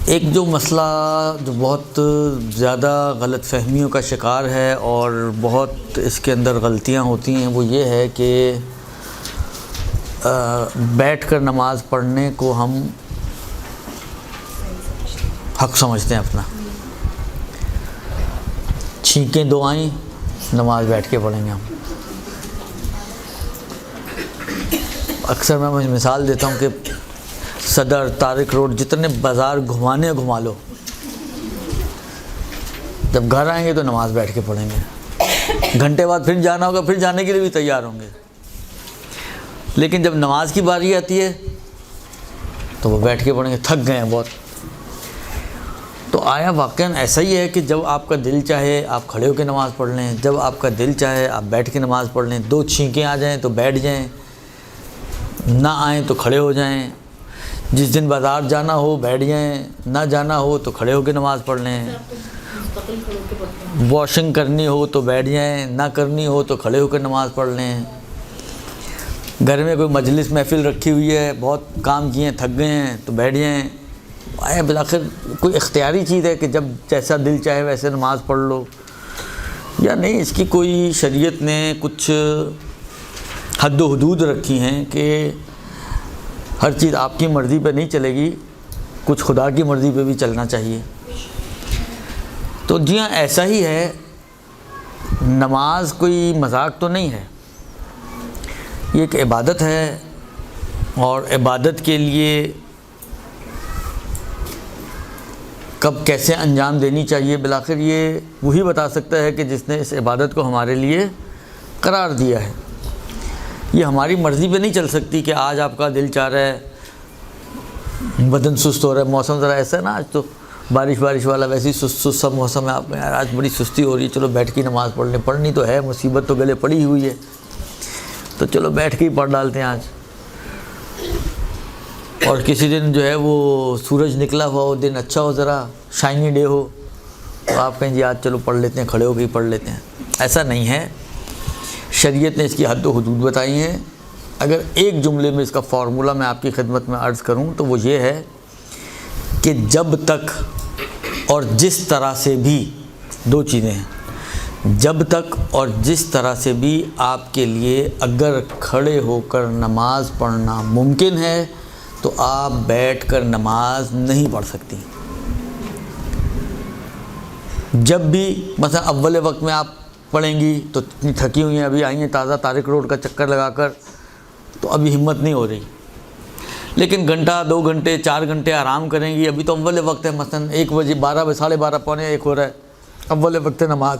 ایک جو مسئلہ جو بہت زیادہ غلط فہمیوں کا شکار ہے اور بہت اس کے اندر غلطیاں ہوتی ہیں وہ یہ ہے کہ بیٹھ کر نماز پڑھنے کو ہم حق سمجھتے ہیں اپنا. چھینکیں دو آئیں نماز بیٹھ کے پڑھیں گے ہم. اکثر میں مثال دیتا ہوں کہ صدر، طارق روڈ، جتنے بازار گھمانے گھما لو، جب گھر آئیں گے تو نماز بیٹھ کے پڑھیں گے. گھنٹے بعد پھر جانا ہوگا، پھر جانے کے لیے بھی تیار ہوں گے، لیکن جب نماز کی باری آتی ہے تو وہ بیٹھ کے پڑھیں گے. تھک گئے ہیں بہت. تو آیا واقعاً ایسا ہی ہے کہ جب آپ کا دل چاہے آپ کھڑے ہو کے نماز پڑھ لیں، جب آپ کا دل چاہے آپ بیٹھ کے نماز پڑھ لیں. دو چھینکیں آ جائیں تو بیٹھ جائیں، نہ آئیں تو کھڑے ہو جائیں. جس دن بازار جانا ہو بیٹھ جائیں، نہ جانا ہو تو کھڑے ہو کے نماز پڑھ لیں. واشنگ کرنی ہو تو بیٹھ جائیں، نہ کرنی ہو تو کھڑے ہو کے نماز پڑھ لیں. گھر میں کوئی مجلس محفل رکھی ہوئی ہے، بہت کام کیے ہیں، تھک گئے ہیں تو بیٹھ جائیں. آیا بالآخر کوئی اختیاری چیز ہے کہ جب جیسا دل چاہے ویسے نماز پڑھ لو، یا نہیں؟ اس کی کوئی شریعت نے کچھ حد و حدود رکھی ہیں کہ ہر چیز آپ کی مرضی پہ نہیں چلے گی، کچھ خدا کی مرضی پہ بھی چلنا چاہیے. تو جی ہاں، ایسا ہی ہے. نماز کوئی مذاق تو نہیں ہے، یہ ایک عبادت ہے، اور عبادت کے لیے کب کیسے انجام دینی چاہیے بالآخر یہ وہی بتا سکتا ہے کہ جس نے اس عبادت کو ہمارے لیے قرار دیا ہے. یہ ہماری مرضی پہ نہیں چل سکتی کہ آج آپ کا دل چاہ رہا ہے، بدن سست ہو رہا ہے، موسم ذرا ایسا ہے نا، آج تو بارش والا ویسے ہی سست سا موسم ہے. آپ میں یار آج بڑی سستی ہو رہی ہے، چلو بیٹھ کے نماز پڑھ لیں. پڑھنی تو ہے، مصیبت تو گلے پڑی ہوئی ہے، تو چلو بیٹھ کے ہی پڑھ ڈالتے ہیں آج. اور کسی دن جو ہے وہ سورج نکلا ہوا ہو، دن اچھا ہو، ذرا شائنی ڈے ہو، تو آپ کہیں جی آج چلو پڑھ لیتے ہیں، کھڑے ہو کے ہی پڑھ لیتے ہیں. ایسا نہیں ہے. شریعت نے اس کی حد و حدود بتائی ہیں. اگر ایک جملے میں اس کا فارمولہ میں آپ کی خدمت میں عرض کروں تو وہ یہ ہے کہ جب تک اور جس طرح سے بھی، دو چیزیں ہیں، جب تک اور جس طرح سے بھی آپ کے لیے اگر کھڑے ہو کر نماز پڑھنا ممکن ہے تو آپ بیٹھ کر نماز نہیں پڑھ سکتی. جب بھی مثلا اول وقت میں آپ پڑھیں گی تو اتنی تھکی ہوئی ہیں، ابھی آئی ہیں تازہ طارق روڈ کا چکر لگا کر، تو ابھی ہمت نہیں ہو رہی. لیکن گھنٹہ، 2 گھنٹے، 4 گھنٹے آرام کریں گی. ابھی تو اول وقت ہے، مثلا 1 بجے، 12 بجے، 12:30، پونے 1 ہو رہا ہے، اول وقت ہے نماز.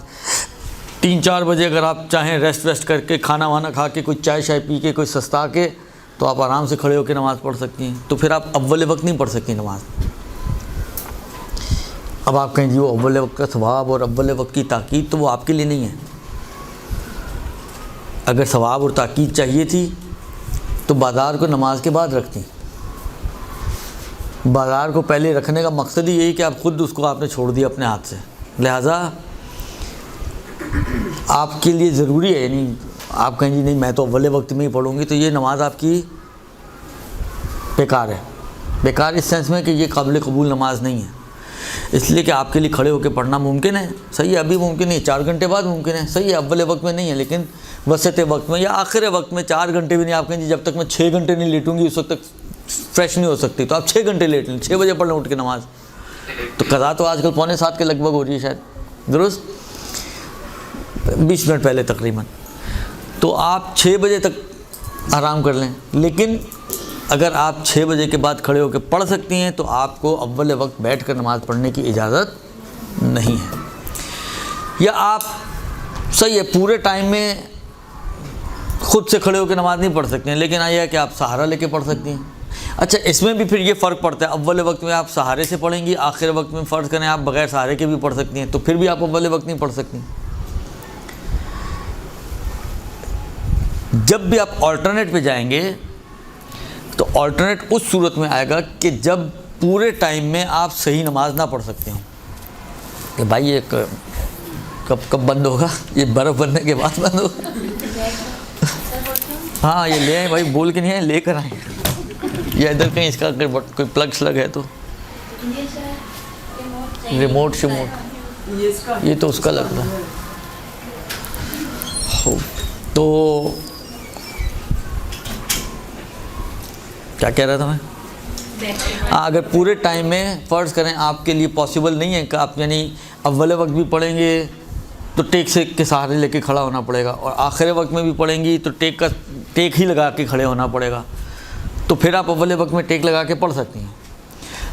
3-4 بجے اگر آپ چاہیں ریسٹ کر کے، کھانا وانا کھا کے، کوئی چائے شائے پی کے، کوئی سستا کے، تو آپ آرام سے کھڑے ہو کے نماز پڑھ سکتی ہیں. تو پھر آپ اول وقت نہیں پڑھ سکتی نماز. اب آپ کہیں جی وہ اول وقت کا ثواب اور اول وقت کی تاکید تو وہ آپ کے لیے نہیں ہے. اگر ثواب اور تاکید چاہیے تھی تو بازار کو نماز کے بعد رکھتی. بازار کو پہلے رکھنے کا مقصد ہی یہی کہ آپ خود اس کو آپ نے چھوڑ دیا اپنے ہاتھ سے، لہٰذا آپ کے لیے ضروری ہے. یعنی آپ کہیں جی نہیں میں تو اول وقت میں ہی پڑھوں گی، تو یہ نماز آپ کی بیکار ہے. بیکار اس سینس میں کہ یہ قابل قبول نماز نہیں ہے. اس لیے کہ آپ کے لیے کھڑے ہو کے پڑھنا ممکن ہے، صحیح ہے، ابھی ممکن ہے، 4 گھنٹے بعد ممکن ہے، صحیح ہے، اول وقت میں نہیں ہے، لیکن وسط وقت میں یا آخر وقت میں 4 گھنٹے بھی نہیں. آپ کہیں جی جب تک میں 6 گھنٹے نہیں لیٹوں گی اس وقت تک فریش نہیں ہو سکتی، تو آپ 6 گھنٹے لیٹ لیں، 6 بجے پڑھ لیں اٹھ کے نماز. تو قضا تو آج کل 6:45 کے لگ بھگ ہو رہی ہے شاید، درست 20 منٹ پہلے تقریباً. تو آپ 6 بجے تک آرام کر لیں. لیکن اگر آپ 6 بجے کے بعد کھڑے ہو کے پڑھ سکتی ہیں تو آپ کو اول وقت بیٹھ کر نماز پڑھنے کی اجازت نہیں ہے. یا آپ صحیح ہے پورے ٹائم میں خود سے کھڑے ہو کے نماز نہیں پڑھ سکتے ہیں، لیکن آیا کہ آپ سہارا لے کے پڑھ سکتی ہیں. اچھا، اس میں بھی پھر یہ فرق پڑتا ہے. اول وقت میں آپ سہارے سے پڑھیں گی، آخر وقت میں فرض کریں آپ بغیر سہارے کے بھی پڑھ سکتی ہیں، تو پھر بھی آپ اول وقت نہیں پڑھ سکتی. جب بھی آپ آلٹرنیٹ پہ جائیں گے تو آلٹرنیٹ اس صورت میں آئے گا کہ جب پورے ٹائم میں آپ صحیح نماز نہ پڑھ سکتے ہوں. کہ بھائی یہ کب بند ہوگا؟ یہ برف بننے کے بعد بند ہوگا. ہاں یہ لے آئیں بھائی، بول کے نہیں آئیں، لے کر آئیں. یا ادھر کہیں اس کا کوئی پلگ شلگ ہے تو ریموٹ شموٹ یہ تو اس کا لگ رہا ہے. تو کیا کہہ رہا تھا میں؟ اگر پورے ٹائم میں فرض کریں آپ کے لیے پاسبل نہیں ہے کہ آپ یعنی اول وقت بھی پڑھیں گے تو ٹیک سے کے سہارے لے کے کھڑا ہونا پڑے گا، اور آخر وقت میں بھی پڑھیں گی تو ٹیک ہی لگا کے کھڑے ہونا پڑے گا، تو پھر آپ اول وقت میں ٹیک لگا کے پڑھ سکتی ہیں.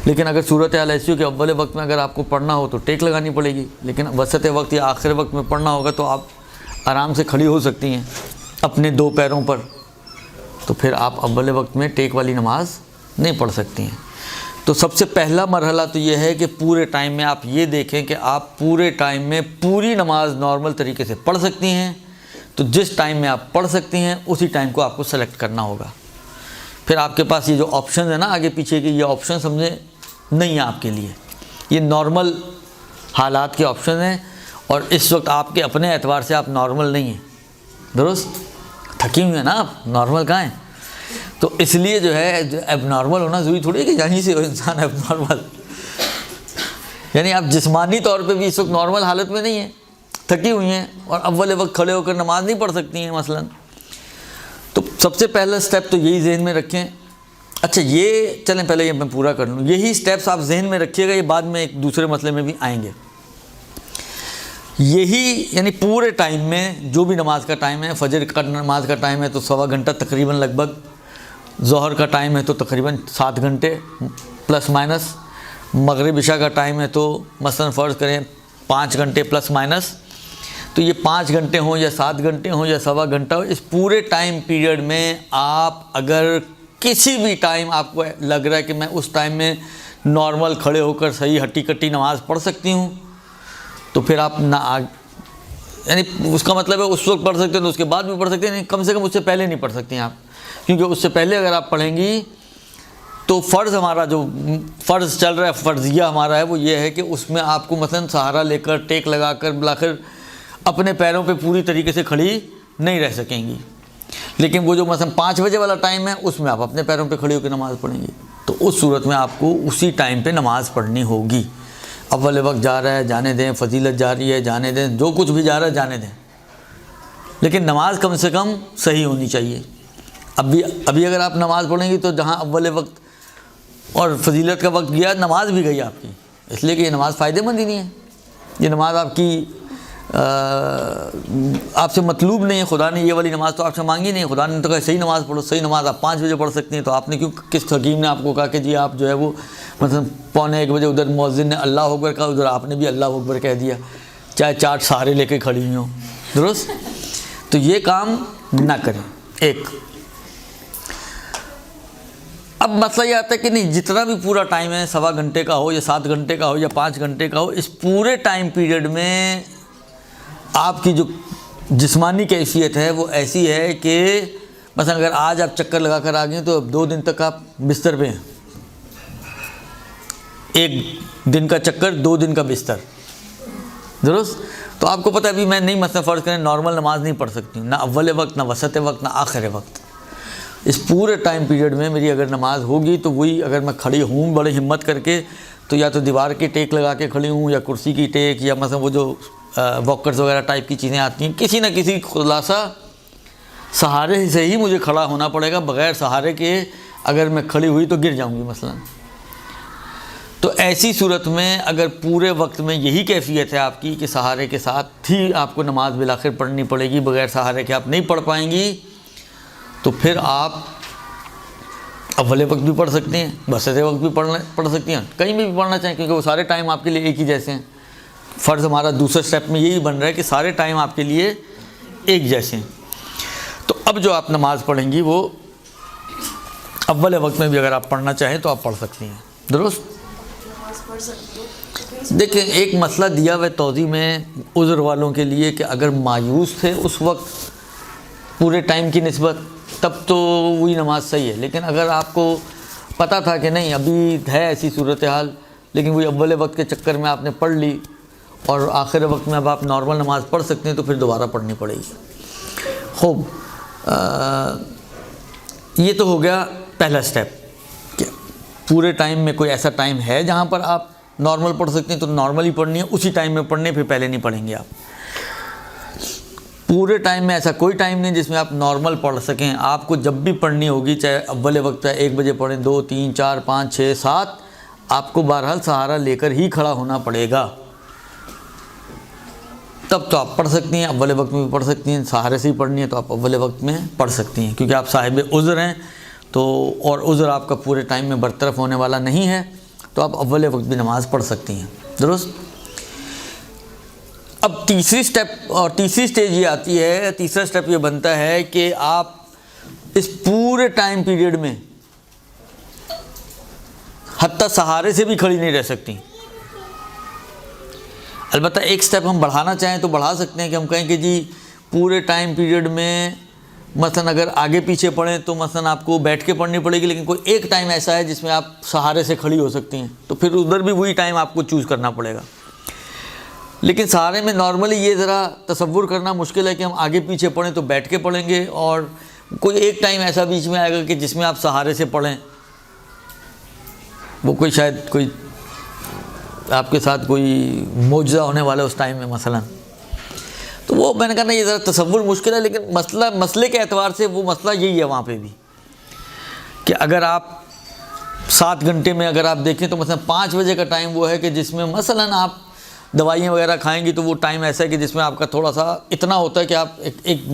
لیکن اگر صورتحال ایسی ہو کہ اول وقت میں اگر آپ کو پڑھنا ہو تو ٹیک لگانی پڑے گی، لیکن وسط وقت یا آخر وقت میں پڑھنا ہوگا تو آپ آرام سے کھڑی ہو سکتی ہیں اپنے 2 پیروں پر، تو پھر آپ اول وقت میں ٹیک والی نماز نہیں پڑھ سکتی ہیں. تو سب سے پہلا مرحلہ تو یہ ہے کہ پورے ٹائم میں آپ یہ دیکھیں کہ آپ پورے ٹائم میں پوری نماز نارمل طریقے سے پڑھ سکتی ہیں. تو جس ٹائم میں آپ پڑھ سکتی ہیں اسی ٹائم کو آپ کو سلیکٹ کرنا ہوگا. پھر آپ کے پاس یہ جو آپشنز ہیں نا آگے پیچھے کے، یہ آپشن سمجھیں نہیں ہیں آپ کے لیے، یہ نارمل حالات کے آپشن ہیں، اور اس وقت آپ کے اپنے اعتبار سے آپ نارمل نہیں ہیں. درست تھکی ہوئی ہیں نا آپ، نارمل کہاں ہیں؟ تو اس لیے جو ہے اب نارمل ہونا ضروری تھوڑی ہے کہ یہیں سے ہو انسان اب نارمل، یعنی آپ جسمانی طور پہ بھی اس وقت نارمل حالت میں نہیں ہیں، تھکی ہوئی ہیں اور اول وقت کھڑے ہو کر نماز نہیں پڑھ سکتی ہیں مثلا. تو سب سے پہلا سٹیپ تو یہی ذہن میں رکھیں. اچھا یہ چلیں پہلے یہ میں پورا کر لوں، یہی سٹیپس آپ ذہن میں رکھیے گا، یہ بعد میں ایک دوسرے مسئلے میں بھی آئیں گے. یہی یعنی پورے ٹائم میں جو بھی نماز کا ٹائم ہے، فجر کا نماز کا ٹائم ہے تو 1.25 گھنٹہ تقریباً لگ بھگ، ظہر کا ٹائم ہے تو تقریباً 7 گھنٹے پلس مائنس، مغرب عشاء کا ٹائم ہے تو مثلا فرض کریں 5 گھنٹے پلس مائنس. تو یہ 5 گھنٹے ہوں یا 7 گھنٹے ہوں یا 1.25 گھنٹہ ہو، اس پورے ٹائم پیریڈ میں آپ اگر کسی بھی ٹائم آپ کو لگ رہا ہے کہ میں اس ٹائم میں نارمل کھڑے ہو کر صحیح ہٹی کٹی نماز پڑھ سکتی ہوں، تو پھر آپ نہ یعنی اس کا مطلب ہے اس وقت پڑھ سکتے ہیں تو اس کے بعد بھی پڑھ سکتے ہیں، کم سے کم اس سے پہلے نہیں پڑھ سکتی ہیں آپ، کیونکہ اس سے پہلے اگر آپ پڑھیں گی تو فرض ہمارا جو فرض چل رہا ہے، فرضیہ ہمارا ہے وہ یہ ہے کہ اس میں آپ کو مثلا سہارا لے کر ٹیک لگا کر بلاخر اپنے پیروں پہ پوری طریقے سے کھڑی نہیں رہ سکیں گی. لیکن وہ جو مثلا 5 بجے والا ٹائم ہے اس میں آپ اپنے پیروں پہ کھڑی ہو کے نماز پڑھیں گی، تو اس صورت میں آپ کو اسی ٹائم پہ نماز پڑھنی ہوگی. اول وقت جا رہا ہے جانے دیں، فضیلت جا رہی ہے جانے دیں، جو کچھ بھی جا رہا ہے جانے دیں، لیکن نماز کم سے کم صحیح ہونی چاہیے. ابھی اگر آپ نماز پڑھیں گی تو جہاں اول وقت اور فضیلت کا وقت گیا نماز بھی گئی آپ کی، اس لیے کہ یہ نماز فائدہ مند ہی نہیں ہے، یہ نماز آپ کی آپ سے مطلوب نہیں ہے. خدا نے یہ والی نماز تو آپ سے مانگی نہیں، خدا نے تو کہا صحیح نماز پڑھو، صحیح نماز آپ 5 بجے پڑھ سکتی ہیں، تو آپ نے کیوں کس حکیم نے آپ کو کہا کہ جی آپ جو ہے وہ مثلا 1:45 بجے ادھر مؤذن نے اللہ اکبر کہا، ادھر آپ نے بھی اللہ اکبر کہہ دیا، چاہے 4 سہارے لے کے کھڑی ہوئی ہوں. درست؟ تو یہ کام نہ کریں. ایک اب مسئلہ یہ آتا ہے کہ نہیں جتنا بھی پورا ٹائم ہے 1.25 گھنٹے کا ہو یا 7 گھنٹے کا ہو یا 5 گھنٹے کا ہو، اس پورے ٹائم پیریڈ میں آپ کی جو جسمانی کیفیت ہے وہ ایسی ہے کہ مثلا اگر آج آپ چکر لگا کر آ گئے تو اب 2 دن تک آپ بستر پہ ہیں. 1 دن کا چکر 2 دن کا بستر. درست؟ تو آپ کو پتہ ہے ابھی میں نہیں مثلا فرض کریں نارمل نماز نہیں پڑھ سکتی ہوں، نہ اول وقت نہ وسط وقت نہ آخر وقت. اس پورے ٹائم پیریڈ میں میری اگر نماز ہوگی تو وہی اگر میں کھڑی ہوں بڑے ہمت کر کے تو یا تو دیوار کی ٹیک لگا کے کھڑی ہوں یا کرسی کی ٹیک یا مثلا وہ جو واکرز وغیرہ ٹائپ کی چیزیں آتی ہیں، کسی نہ کسی خلاصہ سہارے سے ہی مجھے کھڑا ہونا پڑے گا. بغیر سہارے کے اگر میں کھڑی ہوئی تو گر جاؤں گی مثلا. تو ایسی صورت میں اگر پورے وقت میں یہی کیفیت ہے آپ کی کہ سہارے کے ساتھ ہی آپ کو نماز بالآخر پڑھنی پڑے گی، بغیر سہارے کے آپ نہیں پڑھ پائیں گی، تو پھر آپ اول وقت بھی پڑھ سکتے ہیں، وسط وقت بھی پڑھ سکتی ہیں، کہیں بھی پڑھنا چاہیں، کیونکہ وہ سارے ٹائم آپ کے لیے ایک ہی جیسے ہیں. فرض ہمارا دوسرے سٹیپ میں یہی بن رہا ہے کہ سارے ٹائم آپ کے لیے ایک جیسے ہیں. تو اب جو آپ نماز پڑھیں گی وہ اول وقت میں بھی اگر آپ پڑھنا چاہیں تو آپ پڑھ سکتی ہیں. درست؟ دیکھیں ایک مسئلہ دیا ہوا ہے توضیح میں عذر والوں کے لیے کہ اگر مایوس تھے اس وقت پورے ٹائم کی نسبت تب تو وہی نماز صحیح ہے، لیکن اگر آپ کو پتہ تھا کہ نہیں ابھی ہے ایسی صورتحال لیکن وہی اول وقت کے چکر میں آپ نے پڑھ لی اور آخر وقت میں اب آپ نارمل نماز پڑھ سکتے ہیں تو پھر دوبارہ پڑھنی پڑے گی. خوب یہ تو ہو گیا پہلا سٹیپ. پورے ٹائم میں کوئی ایسا ٹائم ہے جہاں پر آپ نارمل پڑھ سکتے ہیں تو نارملی پڑھنی ہے، اسی ٹائم میں پڑھنے، پھر پہلے نہیں پڑھیں گے آپ۔ پورے ٹائم میں ایسا کوئی ٹائم نہیں جس میں آپ نارمل پڑھ سکیں۔ آپ کو جب بھی پڑھنی ہوگی، چاہے اول وقت ہے 1 بجے پڑھیں، 2 3 4 5 6 7، آپ کو بہرحال سہارا لے کر ہی کھڑا ہونا پڑے گا۔ تب تو آپ پڑھ سکتی ہیں، اول وقت میں بھی پڑھ سکتی ہیں، سہارے سے ہی پڑھنی ہے تو آپ اول وقت میں پڑھ سکتی ہیں، کیونکہ آپ صاحب عذر ہیں تو، اور عذر آپ کا پورے ٹائم میں برطرف ہونے والا نہیں ہے، تو آپ اول وقت بھی نماز پڑھ سکتی ہیں، درست۔ اب تیسری سٹیج یہ آتی ہے، تیسرا سٹیپ یہ بنتا ہے کہ آپ اس پورے ٹائم پیریڈ میں حتیٰ سہارے سے بھی کھڑی نہیں رہ سکتی۔ البتہ ایک سٹیپ ہم بڑھانا چاہیں تو بڑھا سکتے ہیں کہ ہم کہیں کہ جی پورے ٹائم پیریڈ میں مثلا اگر آگے پیچھے پڑھیں تو مثلا آپ کو بیٹھ کے پڑھنی پڑے گی، لیکن کوئی ایک ٹائم ایسا ہے جس میں آپ سہارے سے کھڑی ہو سکتی ہیں، تو پھر ادھر بھی وہی ٹائم آپ کو چوز کرنا پڑے گا۔ لیکن سہارے میں نارملی یہ ذرا تصور کرنا مشکل ہے کہ ہم آگے پیچھے پڑھیں تو بیٹھ کے پڑھیں گے، اور کوئی ایک ٹائم ایسا بیچ میں آئے گا کہ جس میں آپ سہارے سے پڑھیں، وہ کوئی شاید کوئی آپ کے ساتھ کوئی معجزہ ہونے والا ہے اس ٹائم میں مثلا، تو وہ میں نے کہا نا یہ ذرا تصور مشکل ہے، لیکن مسئلے کے اعتبار سے وہ مسئلہ یہی ہے وہاں پہ بھی، کہ اگر آپ 7 گھنٹے میں اگر آپ دیکھیں تو مثلا 5 بجے کا ٹائم وہ ہے کہ جس میں مثلا آپ دوائیاں وغیرہ کھائیں گی، تو وہ ٹائم ایسا ہے کہ جس میں آپ کا تھوڑا سا اتنا ہوتا ہے کہ آپ ایک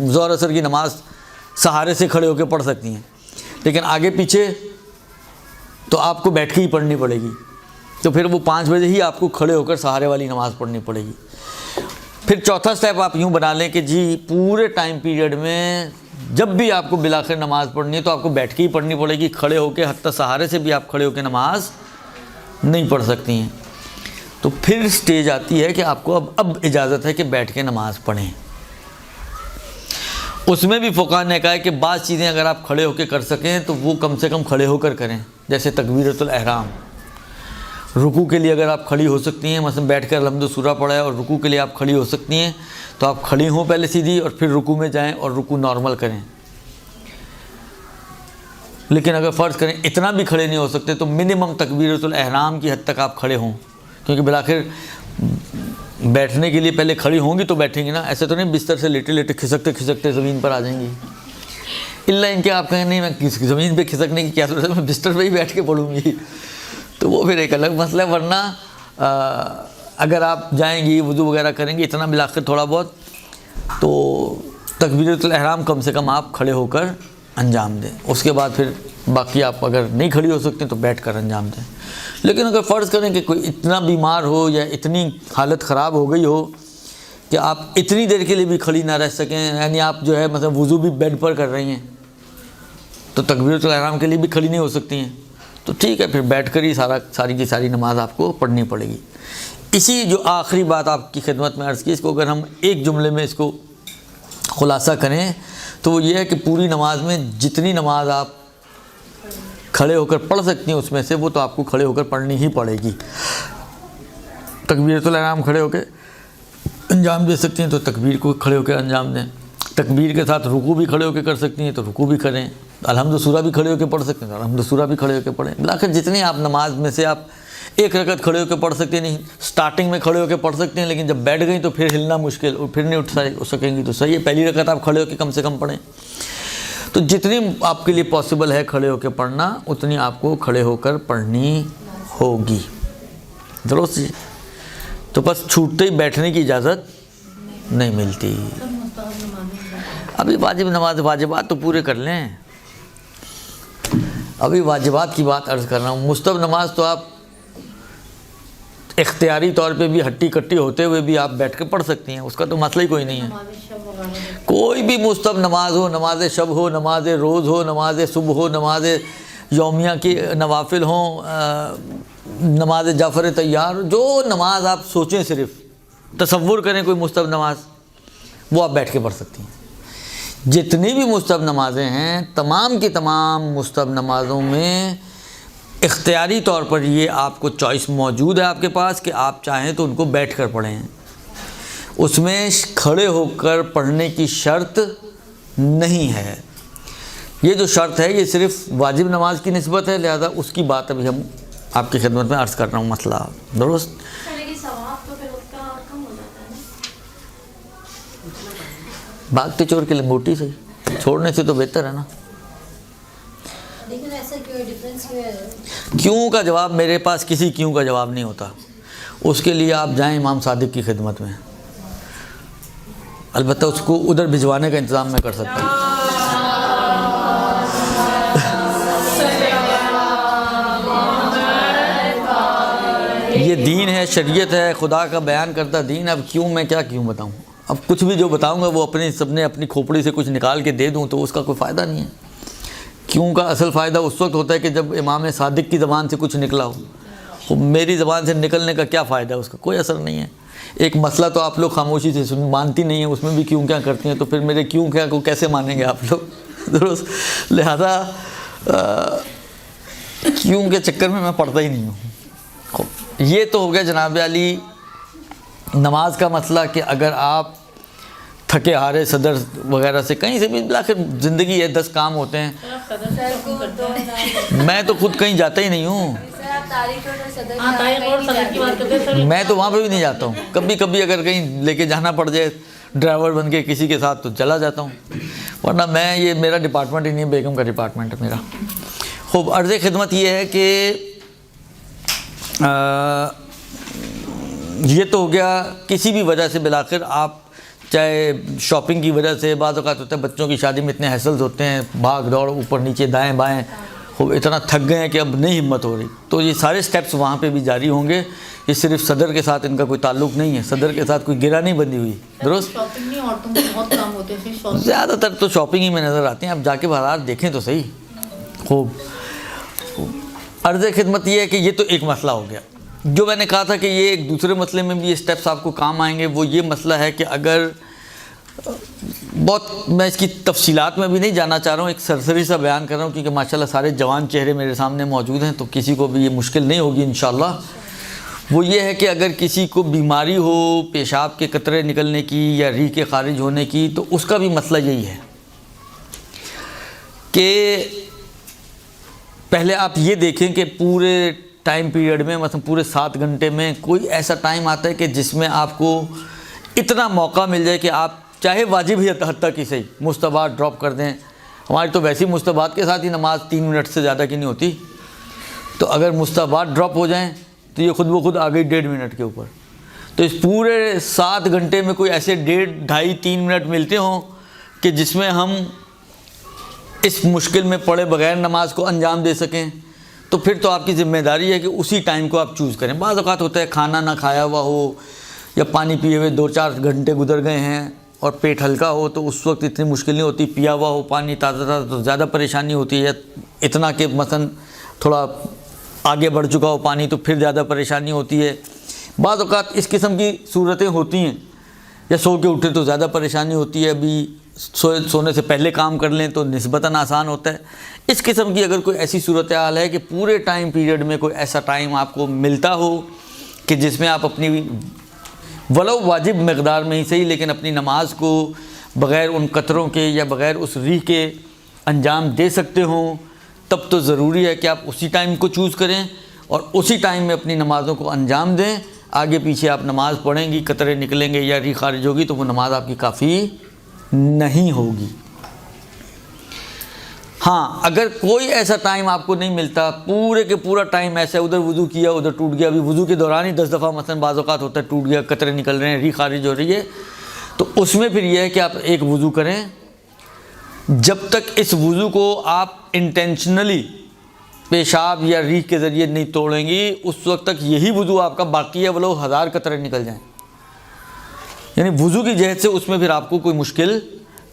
ظہر عصر کی نماز سہارے سے کھڑے ہو کے پڑھ سکتی ہیں، لیکن آگے پیچھے تو آپ کو بیٹھ کے ہی پڑھنی پڑے گی، تو پھر وہ 5 بجے ہی آپ کو کھڑے ہو کر سہارے والی نماز پڑھنی پڑے گی۔ پھر چوتھا سٹیپ آپ یوں بنا لیں کہ جی پورے ٹائم پیریڈ میں جب بھی آپ کو بالآخر نماز پڑھنی ہے تو آپ کو بیٹھ کے ہی پڑھنی پڑے گی، کھڑے ہو کے حتیٰ سہارے سے بھی آپ کھڑے ہو کے نماز نہیں پڑھ سکتی ہیں۔ تو پھر سٹیج آتی ہے کہ آپ کو اب اجازت ہے کہ بیٹھ کے نماز پڑھیں۔ اس میں بھی فقہاء نے کہا ہے کہ بعض چیزیں اگر آپ کھڑے ہو کے کر سکیں تو وہ کم سے کم کھڑے ہو کر کریں، جیسے تکبیرۃ الاحرام۔ رکوع کے لیے اگر آپ کھڑی ہو سکتی ہیں، مثلا بیٹھ کر الحمد سورہ پڑھا ہے اور رکوع کے لیے آپ کھڑی ہو سکتی ہیں، تو آپ کھڑی ہوں پہلے سیدھی اور پھر رکوع میں جائیں اور رکوع نارمل کریں۔ لیکن اگر فرض کریں اتنا بھی کھڑے نہیں ہو سکتے تو منیمم تکبیرۃ الاحرام کی حد تک آپ کھڑے ہوں، کیونکہ بالآخر بیٹھنے کے لیے پہلے کھڑی ہوں گی تو بیٹھیں گی نا، ایسے تو نہیں بستر سے لیٹے لیٹے کھسکتے کھسکتے زمین پر آ جائیں گی، الا ان کے آپ کہیں نہیں میں زمین پہ کھسکنے کی کیا ضرورت ہے، میں بستر پہ ہی بیٹھ کے پڑھوں گی، تو وہ پھر ایک الگ مسئلہ ہے۔ ورنہ اگر آپ جائیں گی وضو وغیرہ کریں گی اتنا بالآخر تھوڑا بہت، تو تکبیرۃ الاحرام کم سے کم آپ کھڑے ہو کر انجام دیں، اس کے بعد پھر باقی آپ اگر نہیں کھڑی ہو سکتے تو بیٹھ کر انجام دیں۔ لیکن اگر فرض کریں کہ کوئی اتنا بیمار ہو یا اتنی حالت خراب ہو گئی ہو کہ آپ اتنی دیر کے لیے بھی کھڑی نہ رہ سکیں، یعنی آپ جو ہے مثلا وضو بھی بیڈ پر کر رہی ہیں تو تکبیرۃ الاحرام کے لیے بھی کھڑی نہیں ہو سکتی ہیں، تو ٹھیک ہے پھر بیٹھ کر ہی ساری کی ساری نماز آپ کو پڑھنی پڑے گی۔ اسی جو آخری بات آپ کی خدمت میں عرض کی، اس کو اگر ہم ایک جملے میں اس کو خلاصہ کریں تو وہ یہ ہے کہ پوری نماز میں جتنی نماز آپ کھڑے ہو کر پڑھ سکتی ہیں اس میں سے وہ تو آپ کو کھڑے ہو کر پڑھنی ہی پڑے گی۔ تکبیرۃ الاحرام کھڑے ہو کے انجام دے سکتی ہیں تو تکبیر کو کھڑے ہو کے انجام دیں، تکبیر کے ساتھ رکوع بھی کھڑے ہو کے کر سکتی ہیں تو رکوع بھی کریں، الحمد سورہ بھی کھڑے ہو کے پڑھ سکتے ہیں تو الحمد سورہ بھی کھڑے ہو کے پڑھیں۔ بالآخر جتنی آپ نماز میں سے آپ ایک رکعت کھڑے ہو کے پڑھ سکتے نہیں، سٹارٹنگ میں کھڑے ہو کے پڑھ سکتے ہیں، لیکن جب بیٹھ گئیں تو پھر ہلنا مشکل اور پھر نہیں اٹھ سکیں گی، تو صحیح ہے پہلی رکعت آپ کھڑے ہو کے کم سے کم پڑھیں۔ تو جتنی آپ کے لیے پاسبل ہے کھڑے ہو کے پڑھنا اتنی آپ کو کھڑے ہو کر پڑھنی ہوگی، درست جی؟ تو بس چھوٹتے ہی بیٹھنے کی اجازت نہیں ملتی۔ ابھی واجب نماز واجبات تو پورے کر لیں، ابھی واجبات کی بات عرض کر رہا ہوں۔ مستحب نماز تو آپ اختیاری طور پہ بھی ہٹی کٹی ہوتے ہوئے بھی آپ بیٹھ کے پڑھ سکتی ہیں، اس کا تو مسئلہ ہی کوئی نہیں ہے۔ کوئی بھی مستحب نماز ہو، نماز شب ہو، نماز روز ہو، نماز صبح ہو، نماز یومیہ کی نوافل ہوں، نماز جعفر طیار، جو نماز آپ سوچیں صرف تصور کریں کوئی مستحب نماز، وہ آپ بیٹھ کے پڑھ سکتی ہیں۔ جتنی بھی مستحب نمازیں ہیں تمام کی تمام مستحب نمازوں میں اختیاری طور پر یہ آپ کو چوائس موجود ہے آپ کے پاس کہ آپ چاہیں تو ان کو بیٹھ کر پڑھیں، اس میں کھڑے ہو کر پڑھنے کی شرط نہیں ہے۔ یہ جو شرط ہے یہ صرف واجب نماز کی نسبت ہے، لہذا اس کی بات ابھی ہم آپ کی خدمت میں عرض کر رہا ہوں مسئلہ، درست؟ بھاگتے چور کے لنگوٹی سے چھوڑنے سے تو بہتر ہے نا۔ لیکن ایسا کیوں ہے، ڈفرینس کیوں ہے؟ کیوں کا جواب میرے پاس کسی کیوں کا جواب نہیں ہوتا، اس کے لیے آپ جائیں امام صادق کی خدمت میں، البتہ اس کو ادھر بھجوانے کا انتظام میں کر سکتا ہوں۔ یہ دین ہے، شریعت ہے، خدا کا بیان کرتا دین، اب کیوں میں کیا کیوں بتاؤں؟ اب کچھ بھی جو بتاؤں گا وہ اپنی کھوپڑی سے کچھ نکال کے دے دوں تو اس کا کوئی فائدہ نہیں ہے۔ کیوں کا اصل فائدہ اس وقت ہوتا ہے کہ جب امام صادق کی زبان سے کچھ نکلا ہو، میری زبان سے نکلنے کا کیا فائدہ ہے، اس کا کوئی اثر نہیں ہے۔ ایک مسئلہ تو آپ لوگ خاموشی سے مانتی نہیں ہیں، اس میں بھی کیوں کیا کرتی ہیں، تو پھر میرے کیوں کیا کو کیسے مانیں گے آپ لوگ، درست؟ لہذا کیوں کے چکر میں پڑتا ہی نہیں ہوں۔ یہ تو ہو گیا جناب علی نماز کا مسئلہ کہ اگر آپ تھکے ہارے صدر وغیرہ سے کہیں سے بھی، بالآخر زندگی ہے، 10 کام ہوتے ہیں، میں تو خود کہیں جاتا ہی نہیں ہوں، میں تو وہاں پہ بھی نہیں جاتا ہوں، کبھی کبھی اگر کہیں لے کے جانا پڑ جائے ڈرائیور بن کے کسی کے ساتھ تو چلا جاتا ہوں، ورنہ میں یہ میرا ڈپارٹمنٹ ہی نہیں ہے، بیگم کا ڈپارٹمنٹ ہے میرا۔ خوب، عرض خدمت یہ ہے کہ یہ تو ہو گیا کسی بھی وجہ سے، بالآخر آپ چاہے شاپنگ کی وجہ سے، بعض اوقات ہوتا ہے بچوں کی شادی میں اتنے ہیسلز ہوتے ہیں، بھاگ دوڑ اوپر نیچے دائیں بائیں، خوب اتنا تھک گئے ہیں کہ اب نہیں ہمت ہو رہی، تو یہ سارے سٹیپس وہاں پہ بھی جاری ہوں گے۔ یہ صرف صدر کے ساتھ ان کا کوئی تعلق نہیں ہے، صدر کے ساتھ کوئی گرہ نہیں بندی ہوئی، درست؟ زیادہ تر تو شاپنگ ہی میں نظر آتے ہیں، اب جا کے بازار دیکھیں تو صحیح۔ خوب، عرض خدمت یہ ہے کہ یہ تو ایک مسئلہ ہو گیا۔ جو میں نے کہا تھا کہ یہ ایک دوسرے مسئلے میں بھی یہ سٹیپس آپ کو کام آئیں گے، وہ یہ مسئلہ ہے کہ اگر بہت، میں اس کی تفصیلات میں بھی نہیں جانا چاہ رہا ہوں، ایک سرسری سا بیان کر رہا ہوں کیونکہ ماشاءاللہ سارے جوان چہرے میرے سامنے موجود ہیں تو کسی کو بھی یہ مشکل نہیں ہوگی انشاءاللہ۔ وہ یہ ہے کہ اگر کسی کو بیماری ہو پیشاب کے قطرے نکلنے کی یا ریح کے خارج ہونے کی، تو اس کا بھی مسئلہ یہی ہے کہ پہلے آپ یہ دیکھیں کہ پورے ٹائم پیریڈ میں، مثلا پورے 7 گھنٹے میں کوئی ایسا ٹائم آتا ہے کہ جس میں آپ کو اتنا موقع مل جائے کہ آپ چاہے واجب ہی حتیٰ کہ صحیح مستحبات ڈراپ کر دیں۔ ہماری تو ویسی مستحبات کے ساتھ ہی نماز 3 منٹ سے زیادہ کی نہیں ہوتی، تو اگر مستحبات ڈراپ ہو جائیں تو یہ خود بخود آ گئی 1.5 منٹ کے اوپر، تو اس پورے 7 گھنٹے میں کوئی ایسے 1.5 ڈھائی 3 منٹ ملتے ہوں کہ جس میں ہم اس مشکل میں پڑے بغیر نماز کو انجام دے سکیں، تو پھر تو آپ کی ذمہ داری ہے کہ اسی ٹائم کو آپ چوز کریں۔ بعض اوقات ہوتا ہے کھانا نہ کھایا ہوا ہو یا پانی پیے ہوئے 2-4 گھنٹے گزر گئے ہیں اور پیٹ ہلکا ہو، تو اس وقت اتنی مشکل نہیں ہوتی، پیا ہوا ہو پانی تازہ تازہ تو زیادہ پریشانی ہوتی ہے، یا اتنا کہ مثلا تھوڑا آگے بڑھ چکا ہو پانی تو پھر زیادہ پریشانی ہوتی ہے۔ بعض اوقات اس قسم کی صورتیں ہوتی ہیں، یا سو کے اٹھے تو زیادہ پریشانی ہوتی ہے، ابھی سونے سے پہلے کام کر لیں تو نسبتاً آسان ہوتا ہے۔ اس قسم کی اگر کوئی ایسی صورتحال ہے کہ پورے ٹائم پیریڈ میں کوئی ایسا ٹائم آپ کو ملتا ہو کہ جس میں آپ اپنی ولو واجب مقدار میں ہی صحیح لیکن اپنی نماز کو بغیر ان قطروں کے یا بغیر اس ریح کے انجام دے سکتے ہوں، تب تو ضروری ہے کہ آپ اسی ٹائم کو چوز کریں اور اسی ٹائم میں اپنی نمازوں کو انجام دیں۔ آگے پیچھے آپ نماز پڑھیں گی، قطرے نکلیں گے یا ریح خارج ہوگی تو وہ نماز آپ کی کافی نہیں ہوگی۔ ہاں، اگر کوئی ایسا ٹائم آپ کو نہیں ملتا، پورے کے پورا ٹائم ایسا ہے، ادھر وضو کیا ادھر ٹوٹ گیا، ابھی وضو کے دوران ہی 10 دفعہ مثلا بعض اوقات ہوتا ہے ٹوٹ گیا، قطرے نکل رہے ہیں، ریح خارج ہو رہی ہے، تو اس میں پھر یہ ہے کہ آپ ایک وضو کریں، جب تک اس وضو کو آپ انٹینشنلی پیشاب یا ریح کے ذریعے نہیں توڑیں گی اس وقت تک یہی وضو آپ کا باقی ہے، ولو 1000 قطرے نکل جائیں، یعنی وضو کی جہت سے اس میں پھر آپ کو کوئی مشکل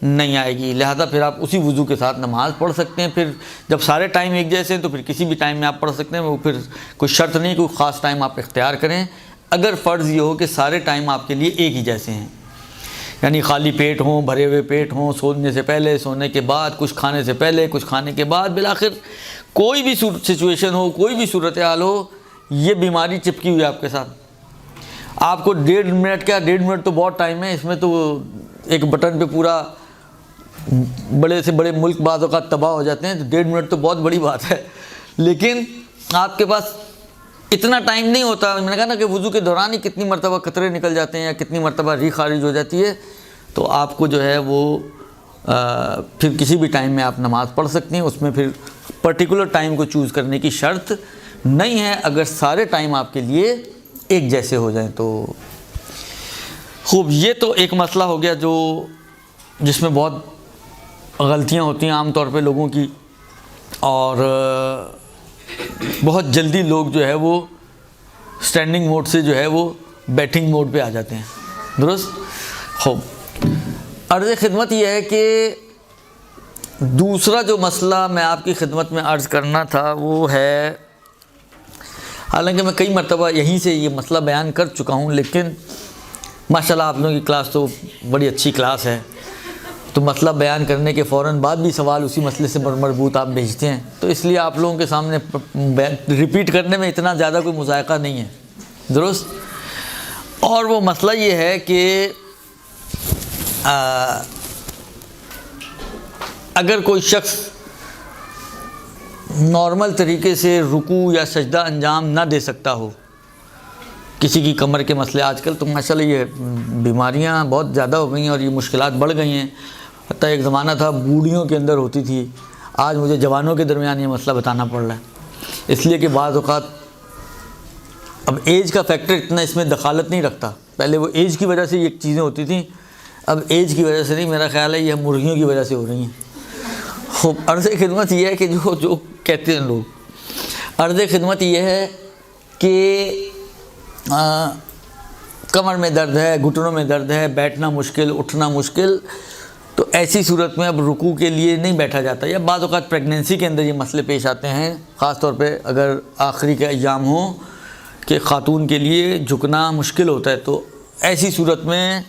نہیں آئے گی، لہذا پھر آپ اسی وضو کے ساتھ نماز پڑھ سکتے ہیں۔ پھر جب سارے ٹائم ایک جیسے ہیں تو پھر کسی بھی ٹائم میں آپ پڑھ سکتے ہیں، وہ پھر کوئی شرط نہیں، کوئی خاص ٹائم آپ اختیار کریں، اگر فرض یہ ہو کہ سارے ٹائم آپ کے لیے ایک ہی جیسے ہیں، یعنی خالی پیٹ ہوں، بھرے ہوئے پیٹ ہوں، سونے سے پہلے، سونے کے بعد، کچھ کھانے سے پہلے، کچھ کھانے کے بعد، بالآخر کوئی بھی سچویشن ہو، کوئی بھی صورتحال ہو، یہ بیماری چپکی ہوئی آپ کے ساتھ، آپ کو 1.5 منٹ کیا 1.5 منٹ تو بہت ٹائم ہے، اس میں تو ایک بٹن پہ پورا بڑے سے بڑے ملک بعض اوقات تباہ ہو جاتے ہیں تو 1.5 منٹ تو بہت بڑی بات ہے، لیکن آپ کے پاس اتنا ٹائم نہیں ہوتا۔ میں نے کہا نا کہ وضو کے دوران ہی کتنی مرتبہ قطرے نکل جاتے ہیں یا کتنی مرتبہ ریح خارج ہو جاتی ہے، تو آپ کو جو ہے وہ پھر کسی بھی ٹائم میں آپ نماز پڑھ سکتے ہیں۔ اس میں پھر پرٹیکولر ٹائم کو چوز کرنے کی شرط نہیں ہے، اگر سارے ٹائم آپ کے لیے ایک جیسے ہو جائیں تو خوب۔ یہ تو ایک مسئلہ ہو گیا جو جس میں بہت غلطیاں ہوتی ہیں عام طور پہ لوگوں کی، اور بہت جلدی لوگ جو ہے وہ سٹینڈنگ موڈ سے جو ہے وہ بیٹھنگ موڈ پہ آ جاتے ہیں، درست؟ خوب، عرض خدمت یہ ہے کہ دوسرا جو مسئلہ میں آپ کی خدمت میں عرض کرنا تھا وہ ہے، حالانکہ میں کئی مرتبہ یہیں سے یہ مسئلہ بیان کر چکا ہوں، لیکن ماشاءاللہ آپ لوگوں کی کلاس تو بڑی اچھی کلاس ہے، تو مسئلہ بیان کرنے کے فوراً بعد بھی سوال اسی مسئلے سے مربوط آپ بھیجتے ہیں، تو اس لیے آپ لوگوں کے سامنے ریپیٹ کرنے میں اتنا زیادہ کوئی مذائقہ نہیں ہے، درست؟ اور وہ مسئلہ یہ ہے کہ اگر کوئی شخص نارمل طریقے سے رکوع یا سجدہ انجام نہ دے سکتا ہو، کسی کی کمر کے مسئلے، آج کل تو ماشاءاللہ یہ بیماریاں بہت زیادہ ہو گئی ہیں اور یہ مشکلات بڑھ گئی ہیں، حتیٰ ایک زمانہ تھا بوڑھیوں کے اندر ہوتی تھی، آج مجھے جوانوں کے درمیان یہ مسئلہ بتانا پڑ رہا ہے، اس لیے کہ بعض اوقات اب ایج کا فیکٹر اتنا اس میں دخالت نہیں رکھتا، پہلے وہ ایج کی وجہ سے یہ چیزیں ہوتی تھیں، اب ایج کی وجہ سے نہیں، میرا خیال ہے یہ مرغیوں کی وجہ سے ہو رہی ہیں۔ عرض خدمت یہ ہے کہ جو کہتے ہیں لوگ، عرض خدمت یہ ہے کہ کمر میں درد ہے، گھٹنوں میں درد ہے، بیٹھنا مشکل، اٹھنا مشکل، تو ایسی صورت میں اب رکوع کے لیے نہیں بیٹھا جاتا، یا بعض اوقات پریگننسی کے اندر یہ مسئلے پیش آتے ہیں، خاص طور پہ اگر آخری کے ایام ہوں کہ خاتون کے لیے جھکنا مشکل ہوتا ہے، تو ایسی صورت میں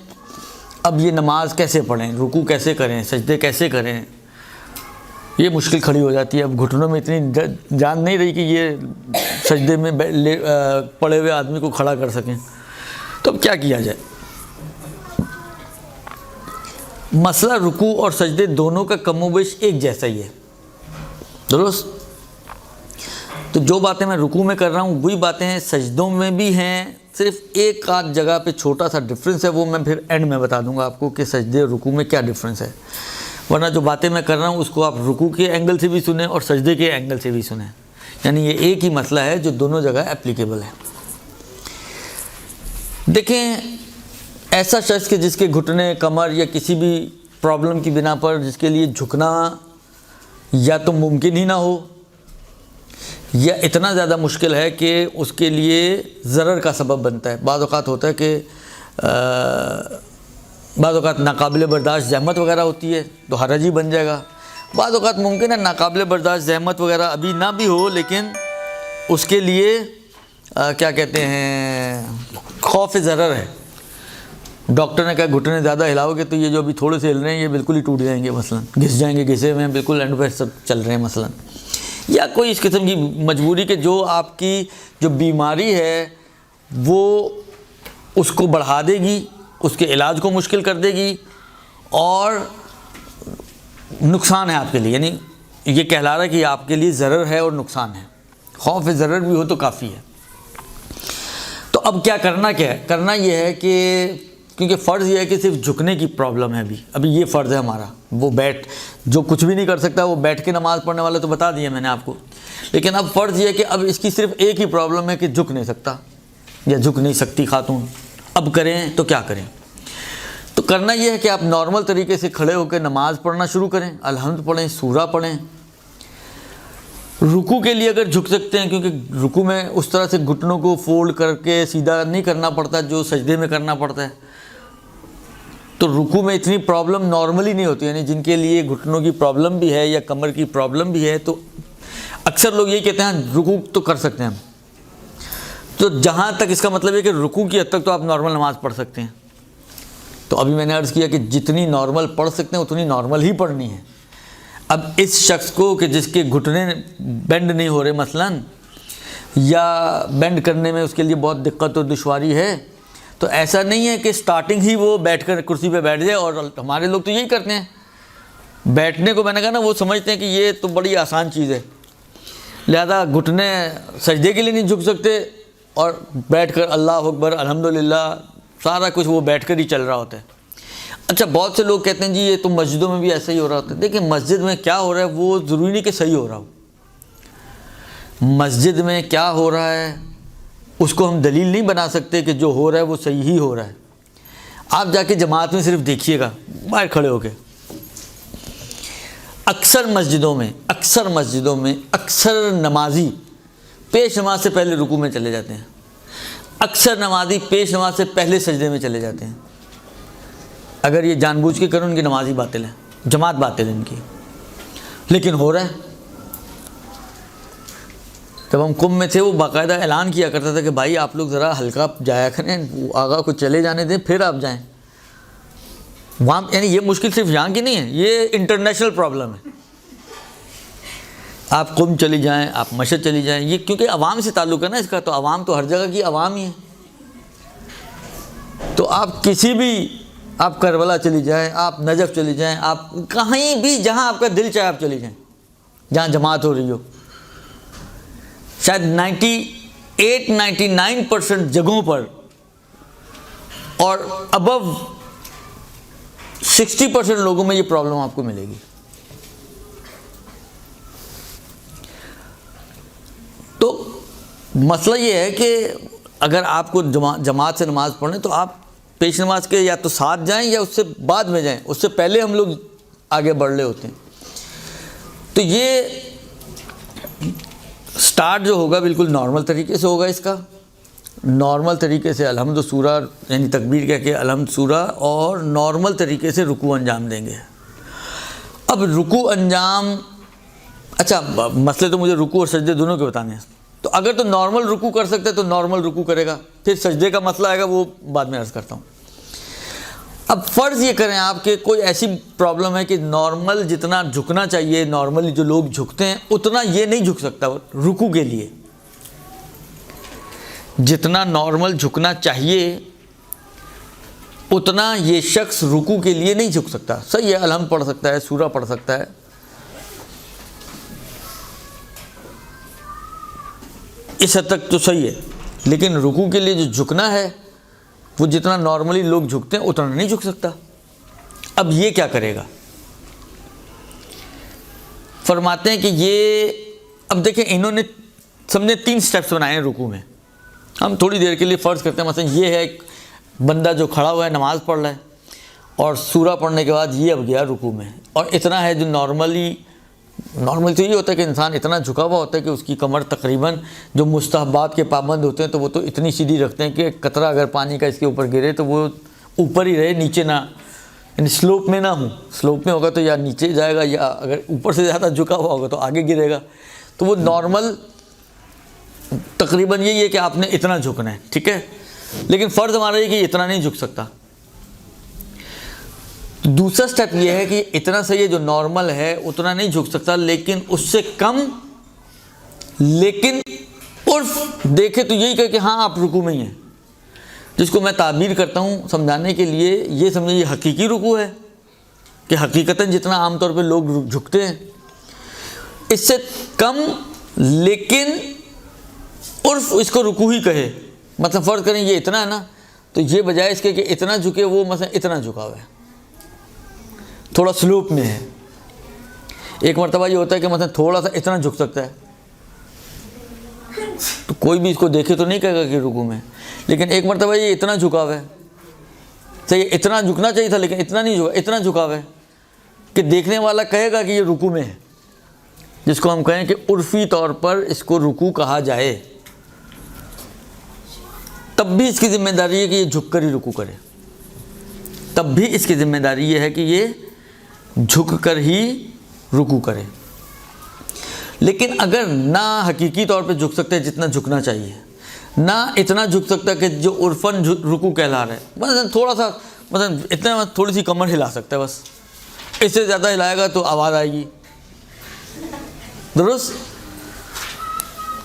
اب یہ نماز کیسے پڑھیں، رکوع کیسے کریں، سجدے کیسے کریں، یہ مشکل کھڑی ہو جاتی ہے۔ اب گھٹنوں میں اتنی جان نہیں رہی کہ یہ سجدے میں پڑے ہوئے آدمی کو کھڑا کر سکیں، تو اب کیا کیا جائے؟ مسئلہ رکوع اور سجدے دونوں کا کم و بیش ایک جیسا ہی ہے، درست؟ تو جو باتیں میں رکوع میں کر رہا ہوں وہی باتیں سجدوں میں بھی ہیں، صرف ایک آدھ جگہ پہ چھوٹا سا ڈفرینس ہے، وہ میں پھر اینڈ میں بتا دوں گا آپ کو کہ سجدے اور رکوع میں کیا ڈفرینس ہے، ورنہ جو باتیں میں کر رہا ہوں اس کو آپ رکوع کے اینگل سے بھی سنیں اور سجدے کے اینگل سے بھی سنیں، یعنی یہ ایک ہی مسئلہ ہے جو دونوں جگہ اپلیکیبل ہے۔ دیکھیں، ایسا شخص کہ جس کے گھٹنے، کمر یا کسی بھی پرابلم کی بنا پر جس کے لیے جھکنا یا تو ممکن ہی نہ ہو یا اتنا زیادہ مشکل ہے کہ اس کے لیے ضرر کا سبب بنتا ہے، بعض اوقات ہوتا ہے کہ بعض اوقات ناقابل برداشت زحمت وغیرہ ہوتی ہے تو حرج ہی بن جائے گا، بعض اوقات ممکن ہے ناقابل برداشت زحمت وغیرہ ابھی نہ بھی ہو، لیکن اس کے لیے کیا کہتے ہیں، خوف ضرر ہے، ڈاکٹر نے کہا گھٹنے زیادہ ہلاؤ گے تو یہ جو ابھی تھوڑے سے ہل رہے ہیں یہ بالکل ہی ٹوٹ جائیں گے، مثلا گھس جائیں گے، گھسے ہوئے ہیں بالکل، اینڈ پہ سب چل رہے ہیں مثلا، یا کوئی اس قسم کی مجبوری کہ جو آپ کی جو بیماری ہے وہ اس کو بڑھا دے گی، اس کے علاج کو مشکل کر دے گی اور نقصان ہے آپ کے لیے، یعنی یہ کہلا رہا ہے کہ یہ آپ کے لیے ضرر ہے اور نقصان ہے، خوف ضرر بھی ہو تو کافی ہے۔ تو اب کیا ہے؟ کرنا یہ ہے کہ کیونکہ فرض یہ ہے کہ صرف جھکنے کی پرابلم ہے، ابھی یہ فرض ہے ہمارا، وہ جو کچھ بھی نہیں کر سکتا وہ بیٹھ کے نماز پڑھنے والا تو بتا دیا میں نے آپ کو، لیکن اب فرض یہ ہے کہ اب اس کی صرف ایک ہی پرابلم ہے کہ جھک نہیں سکتا یا جھک نہیں سکتی خاتون، اب کریں تو کیا کریں؟ تو کرنا یہ ہے کہ آپ نارمل طریقے سے کھڑے ہو کے نماز پڑھنا شروع کریں، الحمد پڑھیں، سورہ پڑھیں۔ رکوع کے لیے اگر جھک سکتے ہیں، کیونکہ رکوع میں اس طرح سے گھٹنوں کو فولڈ کر کے سیدھا نہیں کرنا پڑتا جو سجدے میں کرنا پڑتا ہے، تو رکوع میں اتنی پرابلم نارملی نہیں ہوتی، یعنی جن کے لیے گھٹنوں کی پرابلم بھی ہے یا کمر کی پرابلم بھی ہے تو اکثر لوگ یہی کہتے ہیں رکوع تو کر سکتے ہیں ہم، تو جہاں تک اس کا مطلب ہے کہ رکوع کی حد تک تو آپ نارمل نماز پڑھ سکتے ہیں، تو ابھی میں نے عرض کیا کہ جتنی نارمل پڑھ سکتے ہیں اتنی نارمل ہی پڑھنی ہے۔ اب اس شخص کو کہ جس کے گھٹنے بینڈ نہیں ہو رہے مثلا، یا بینڈ کرنے میں اس کے لیے بہت دقت اور دشواری ہے، تو ایسا نہیں ہے کہ سٹارٹنگ ہی وہ بیٹھ کر کرسی پہ بیٹھ جائے، اور ہمارے لوگ تو یہی کرتے ہیں، بیٹھنے کو میں نے کہا نا وہ سمجھتے ہیں کہ یہ تو بڑی آسان چیز ہے، لہذا گھٹنے سجدے کے لیے نہیں جھک سکتے اور بیٹھ کر اللہ اکبر الحمدللہ سارا کچھ وہ بیٹھ کر ہی چل رہا ہوتا ہے۔ اچھا بہت سے لوگ کہتے ہیں جی یہ تو مسجدوں میں بھی ایسا ہی ہو رہا ہوتا ہے۔ دیکھیں مسجد میں کیا ہو رہا ہے وہ ضروری نہیں کہ صحیح ہو رہا ہو، مسجد میں کیا ہو رہا ہے اس کو ہم دلیل نہیں بنا سکتے کہ جو ہو رہا ہے وہ صحیح ہی ہو رہا ہے۔ آپ جا کے جماعت میں صرف دیکھیے گا باہر کھڑے ہو کے، اکثر مسجدوں میں اکثر نمازی پیش نماز سے پہلے رکوع میں چلے جاتے ہیں، اکثر نمازی پیش نماز سے پہلے سجدے میں چلے جاتے ہیں۔ اگر یہ جان بوجھ کے کریں ان کی نماز ہی باطل ہے، جماعت باطل ہے ان کی، لیکن ہو رہا ہے۔ جب ہم کم میں تھے وہ باقاعدہ اعلان کیا کرتا تھا کہ بھائی آپ لوگ ذرا ہلکا جایا کریں، آگا کو چلے جانے دیں پھر آپ جائیں وہاں۔ یعنی یہ مشکل صرف یہاں کی نہیں ہے، یہ انٹرنیشنل پرابلم ہے۔ آپ قم چلی جائیں، آپ مشہد چلی جائیں، یہ کیونکہ عوام سے تعلق ہے نا اس کا، تو عوام تو ہر جگہ کی عوام ہی ہے۔ تو آپ کسی بھی، آپ کربلا چلی جائیں، آپ نجف چلی جائیں، آپ کہیں بھی جہاں آپ کا دل چاہے آپ چلی جائیں، جہاں جماعت ہو رہی ہو۔ شاید 98-99% جگہوں پر اور ابو 60% لوگوں میں یہ پرابلم آپ کو ملے گی۔ تو مسئلہ یہ ہے کہ اگر آپ کو جماعت سے نماز پڑھیں تو آپ پیش نماز کے یا تو ساتھ جائیں یا اس سے بعد میں جائیں، اس سے پہلے ہم لوگ آگے بڑھ رہے ہوتے ہیں۔ تو یہ سٹارٹ جو ہوگا بالکل نارمل طریقے سے ہوگا، اس کا نارمل طریقے سے الحمد سورہ یعنی تکبیر کہہ کے الحمد سورہ، اور نارمل طریقے سے رکوع انجام دیں گے۔ اب رکوع انجام، اچھا مسئلے تو مجھے رکوع اور سجدے دونوں کے بتانے ہیں۔ تو اگر تو نارمل رکوع کر سکتے تو نارمل رکوع کرے گا، پھر سجدے کا مسئلہ آئے گا وہ بعد میں عرض کرتا ہوں۔ اب فرض یہ کریں آپ کے کوئی ایسی پرابلم ہے کہ نارمل جتنا جھکنا چاہیے، نارملی جو لوگ جھکتے ہیں اتنا یہ نہیں جھک سکتا رکوع کے لیے، جتنا نارمل جھکنا چاہیے اتنا یہ شخص رکوع کے لیے نہیں جھک سکتا۔ صحیح ہے الحمد پڑھ سکتا ہے، سورہ پڑھ سکتا ہے، اس حد تک تو صحیح ہے، لیکن رکوع کے لیے جو جھکنا ہے وہ جتنا نارملی لوگ جھکتے ہیں اتنا نہیں جھک سکتا۔ اب یہ کیا کرے گا؟ فرماتے ہیں کہ یہ، اب دیکھیں انہوں نے سب نے 3 سٹیپس بنائے ہیں رکوع میں۔ ہم تھوڑی دیر کے لیے فرض کرتے ہیں مثلا یہ ہے ایک بندہ جو کھڑا ہوا ہے نماز پڑھ رہا ہے اور سورہ پڑھنے کے بعد یہ اب گیا رکوع میں، اور اتنا ہے جو نارمل تو یہ ہوتا ہے کہ انسان اتنا جھکا ہوا ہوتا ہے کہ اس کی کمر تقریباً، جو مستحبات کے پابند ہوتے ہیں تو وہ تو اتنی سیدھی رکھتے ہیں کہ قطرہ اگر پانی کا اس کے اوپر گرے تو وہ اوپر ہی رہے، نیچے نہ، یعنی سلوپ میں نہ ہوں۔ سلوپ میں ہوگا تو یا نیچے جائے گا، یا اگر اوپر سے زیادہ جھکا ہوا ہوگا تو آگے گرے گا۔ تو وہ نارمل تقریباً یہی ہے کہ آپ نے اتنا جھکنا ہے، ٹھیک ہے، لیکن فرض ہمارا یہ کہ اتنا نہیں جھک سکتا۔ دوسرا سٹیپ یہ ہے کہ اتنا صحیح ہے جو نارمل ہے اتنا نہیں جھک سکتا، لیکن اس سے کم، لیکن عرف دیکھے تو یہی کہے کہ ہاں آپ رکوع میں ہی ہیں، جس کو میں تعبیر کرتا ہوں سمجھانے کے لیے، یہ سمجھیں یہ حقیقی رکوع ہے کہ حقیقتاً جتنا عام طور پہ لوگ جھکتے ہیں اس سے کم، لیکن عرف اس کو رکوع ہی کہے۔ مثلا فرض کریں یہ اتنا ہے نا، تو یہ بجائے اس کے کہ اتنا جھکے وہ مثلا اتنا جھکا ہوا ہے، تھوڑا سلوپ میں ہے۔ ایک مرتبہ یہ ہوتا ہے کہ مثلا تھوڑا سا اتنا جھک سکتا ہے تو کوئی بھی اس کو دیکھے تو نہیں کہے گا کہ رکوع میں، لیکن ایک مرتبہ یہ اتنا جھکا ہوا ہے، صحیح اتنا جھکنا چاہیے تھا لیکن اتنا نہیں جھکا، اتنا جھکا ہوا ہے کہ دیکھنے والا کہے گا کہ یہ رکوع میں ہے، جس کو ہم کہیں کہ عرفی طور پر اس کو رکوع کہا جائے۔ تب بھی اس کی ذمہ داری ہے کہ یہ جھک کر ہی رکوع کرے، تب بھی اس کی ذمہ داری یہ ہے کہ یہ جھک کر ہی رکوع کرے۔ لیکن اگر نہ حقیقی طور پہ جھک سکتے جتنا جھکنا چاہیے، نہ اتنا جھک سکتا کہ جو عرفاً رکوع کہلا رہا ہے، مثلا تھوڑا سا، مثلا اتنا تھوڑی سی کمر ہلا سکتا ہے بس، اس سے زیادہ ہلائے گا تو آواز آئے گی، درست؟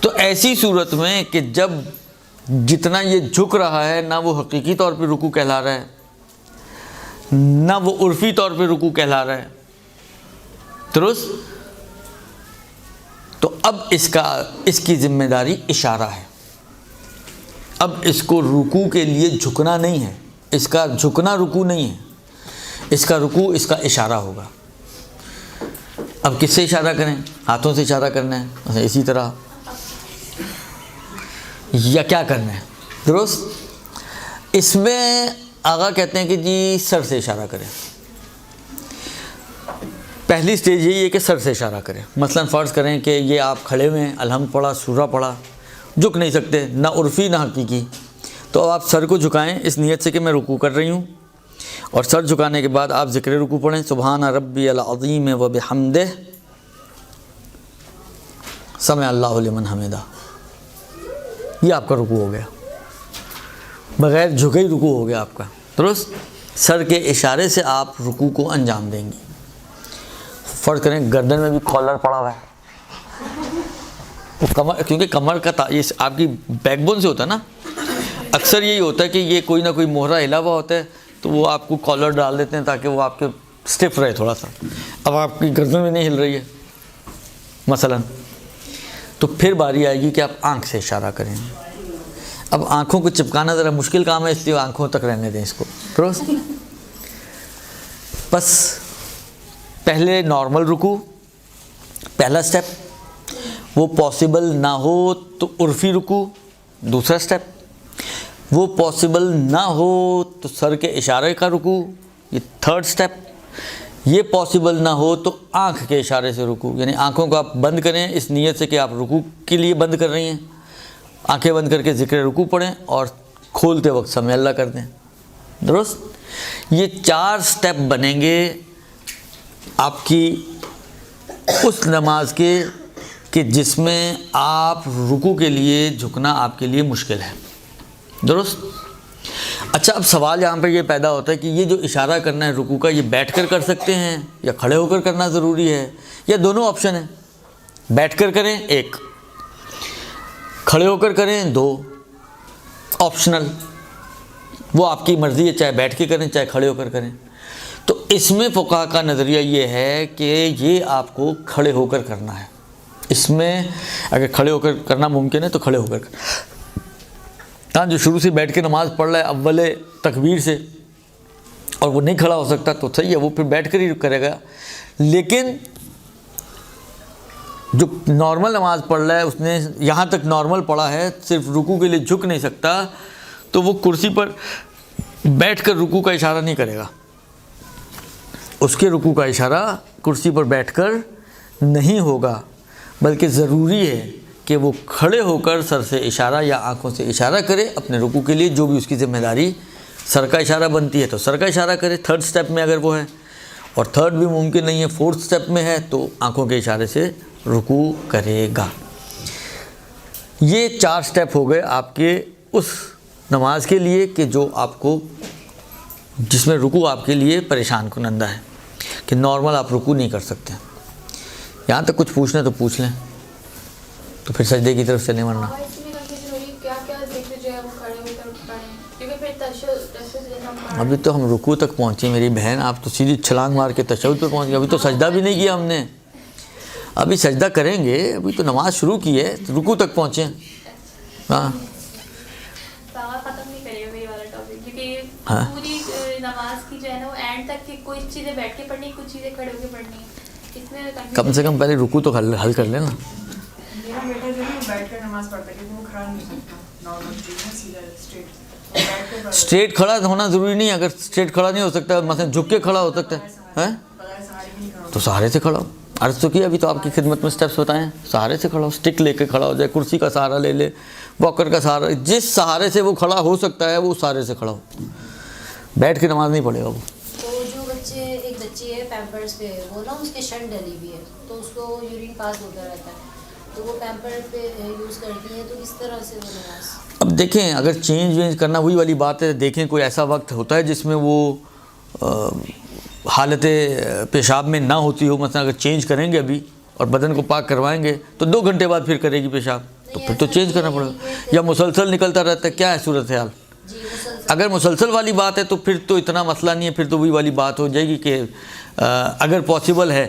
تو ایسی صورت میں کہ جب جتنا یہ جھک رہا ہے نہ وہ حقیقی طور پہ رکوع کہلا رہا ہے، نہ وہ عرفی طور پہ رکوع کہلا رہا ہے، درست. تو اب اس کی ذمہ داری اشارہ ہے. اب اس کو رکوع کے لیے جھکنا نہیں ہے، اس کا جھکنا رکوع نہیں ہے، اس کا رکوع اس کا اشارہ ہوگا. اب کس سے اشارہ کریں؟ ہاتھوں سے اشارہ کرنا ہے مثلا اسی طرح، یا کیا کرنا ہے؟ درست. اس میں آغا کہتے ہیں کہ جی سر سے اشارہ کریں. پہلی سٹیج یہی ہے کہ سر سے اشارہ کریں. مثلا فرض کریں کہ یہ آپ کھڑے ہوئے ہیں، الحمد پڑھا، سورہ پڑھا، جھک نہیں سکتے، نہ عرفی نہ حقیقی، تو اب آپ سر کو جھکائیں اس نیت سے کہ میں رکوع کر رہی ہوں، اور سر جھکانے کے بعد آپ ذکر رکوع پڑھیں، سبحان ربی العظیم و بحمدہ سمع اللہ لمن حمدہ. یہ آپ کا رکوع ہو گیا، بغیر جھکے ہی رکوع ہو گیا آپ کا. درست. سر کے اشارے سے آپ رکوع کو انجام دیں گے. فرض کریں گردن میں بھی کالر پڑا ہوا ہے، کمر، کیونکہ کمر کا یہ آپ کی بیک بون سے ہوتا ہے نا، اکثر یہی ہوتا ہے کہ یہ کوئی نہ کوئی موہرا ہلا ہوا ہوتا ہے تو وہ آپ کو کالر ڈال دیتے ہیں تاکہ وہ آپ کے اسٹف رہے تھوڑا سا. اب آپ کی گردن میں نہیں ہل رہی ہے مثلا، تو پھر باری آئے گی کہ آپ آنکھ سے اشارہ کریں. اب آنکھوں کو چپکانا ذرا مشکل کام ہے، اس لیے آنکھوں تک رہنے دیں اس کو. درست. بس پہلے نارمل رکوع، پہلا سٹیپ. وہ پاسبل نہ ہو تو عرفی رکوع، دوسرا سٹیپ. وہ پاسبل نہ ہو تو سر کے اشارے کا رکوع، یہ تھرڈ سٹیپ. یہ پاسبل نہ ہو تو آنکھ کے اشارے سے رکوع، یعنی آنکھوں کو آپ بند کریں اس نیت سے کہ آپ رکوع کے لیے بند کر رہی ہیں. آنکھیں بند کر کے ذکر رکوع پڑھیں اور کھولتے وقت سمع اللہ کر دیں. درست. یہ 4 سٹیپ بنیں گے آپ کی اس نماز کے کہ جس میں آپ رکوع کے لیے جھکنا آپ کے لیے مشکل ہے. درست. اچھا، اب سوال یہاں پہ یہ پیدا ہوتا ہے کہ یہ جو اشارہ کرنا ہے رکوع کا، یہ بیٹھ کر کر سکتے ہیں یا کھڑے ہو کر کرنا ضروری ہے، یا دونوں آپشن ہیں؟ بیٹھ کر کریں 1، کھڑے ہو کر کریں 2، آپشنل. وہ آپ کی مرضی ہے، چاہے بیٹھ کے کریں چاہے کھڑے ہو کر کریں. تو اس میں فقہا کا نظریہ یہ ہے کہ یہ آپ کو کھڑے ہو کر کرنا ہے. اس میں اگر کھڑے ہو کر کرنا ممکن ہے تو کھڑے ہو کر. ہاں، جو شروع سے بیٹھ کے نماز پڑھ رہا ہے اول تکبیر سے اور وہ نہیں کھڑا ہو سکتا تو صحیح ہے، وہ پھر بیٹھ کر ہی کرے گا. لیکن جو نارمل نماز پڑھ رہا ہے، اس نے یہاں تک نارمل پڑھا ہے، صرف رکوع کے لیے جھک نہیں سکتا، تو وہ کرسی پر بیٹھ کر رکوع کا اشارہ نہیں کرے گا. اس کے رکوع کا اشارہ کرسی پر بیٹھ کر نہیں ہوگا، بلکہ ضروری ہے کہ وہ کھڑے ہو کر سر سے اشارہ یا آنکھوں سے اشارہ کرے اپنے رکوع کے لیے. جو بھی اس کی ذمہ داری سر کا اشارہ بنتی ہے تو سر کا اشارہ کرے تھرڈ سٹیپ میں اگر وہ ہے، اور تھرڈ بھی ممکن نہیں ہے، فورتھ سٹیپ میں ہے تو آنکھوں کے اشارے سے رکوع کرے گا. یہ 4 سٹیپ ہو گئے آپ کے اس نماز کے لیے کہ جو آپ کو، جس میں رکوع آپ کے لیے پریشان کنندہ ہے، کہ نارمل آپ رکوع نہیں کر سکتے. یہاں تک کچھ پوچھنا تو پوچھ لیں، تو پھر سجدے کی طرف چلیں. ورنہ ابھی تو ہم رکوع تک پہنچے میری بہن، آپ تو سیدھی چھلانگ مار کے تشہد پہ پہنچ گئے. ابھی تو سجدہ بھی نہیں کیا ہم نے، ابھی سجدہ کریں گے، ابھی تو نماز شروع کی ہے، رکوع تک پہنچے. ہاں پوری نماز کی جو ہے نا وہ اینڈ تک کی کچھ چیزیں بیٹھ کے پڑھنی، کچھ چیزیں کھڑے ہو کے پڑھنی. کم سے کم پہلے رکوع تو حل کر لینا. میرا بیٹا جو ہے بیٹھ کر نماز پڑھتا ہے کیونکہ وہ کھڑا نہیں سکتا. نارمل سیدھا اسٹریٹ اسٹریٹ کھڑا ہونا ضروری نہیں. اگر اسٹریٹ کھڑا نہیں ہو سکتا، مثلا جھک کے کھڑا ہو سکتا ہے تو سہارے سے کھڑا ہو. عرض تو کیا، ابھی تو آپ کی خدمت میں سٹیپس بتائیں. سہارے سے کھڑا ہو، سٹک لے کے کھڑا ہو جائے، کرسی کا سہارا لے لے، واکر کا سہارا، جس سہارے سے وہ کھڑا ہو سکتا ہے وہ سہارے سے کھڑا ہو. بیٹھ کے نماز نہیں پڑھے گا وہ. تو جو بچے، ایک بچی ہے پیمپرس پہ، وہ نا اس کے شنٹ ڈلی ہوئی ہے تو اس کو یورین پاس ہوتا رہتا ہے، تو وہ پیمپر پہ یوز کرتی ہیں، تو کس طرح سے وہ نماز؟ اب دیکھیں، اگر چینج وینج کرنا وہی والی بات ہے. دیکھیں کوئی ایسا وقت ہوتا ہے جس میں وہ حالت پیشاب میں نہ ہوتی ہو، مثلا اگر چینج کریں گے ابھی اور بدن کو پاک کروائیں گے تو 2 گھنٹے بعد پھر کرے گی پیشاب، تو پھر تو چینج کرنا پڑے گا. یا مسلسل نکلتا رہتا ہے، کیا ہے صورتحال؟ اگر مسلسل والی بات ہے تو پھر تو اتنا مسئلہ نہیں ہے، پھر تو وہی والی بات ہو جائے گی کہ اگر پاسبل ہے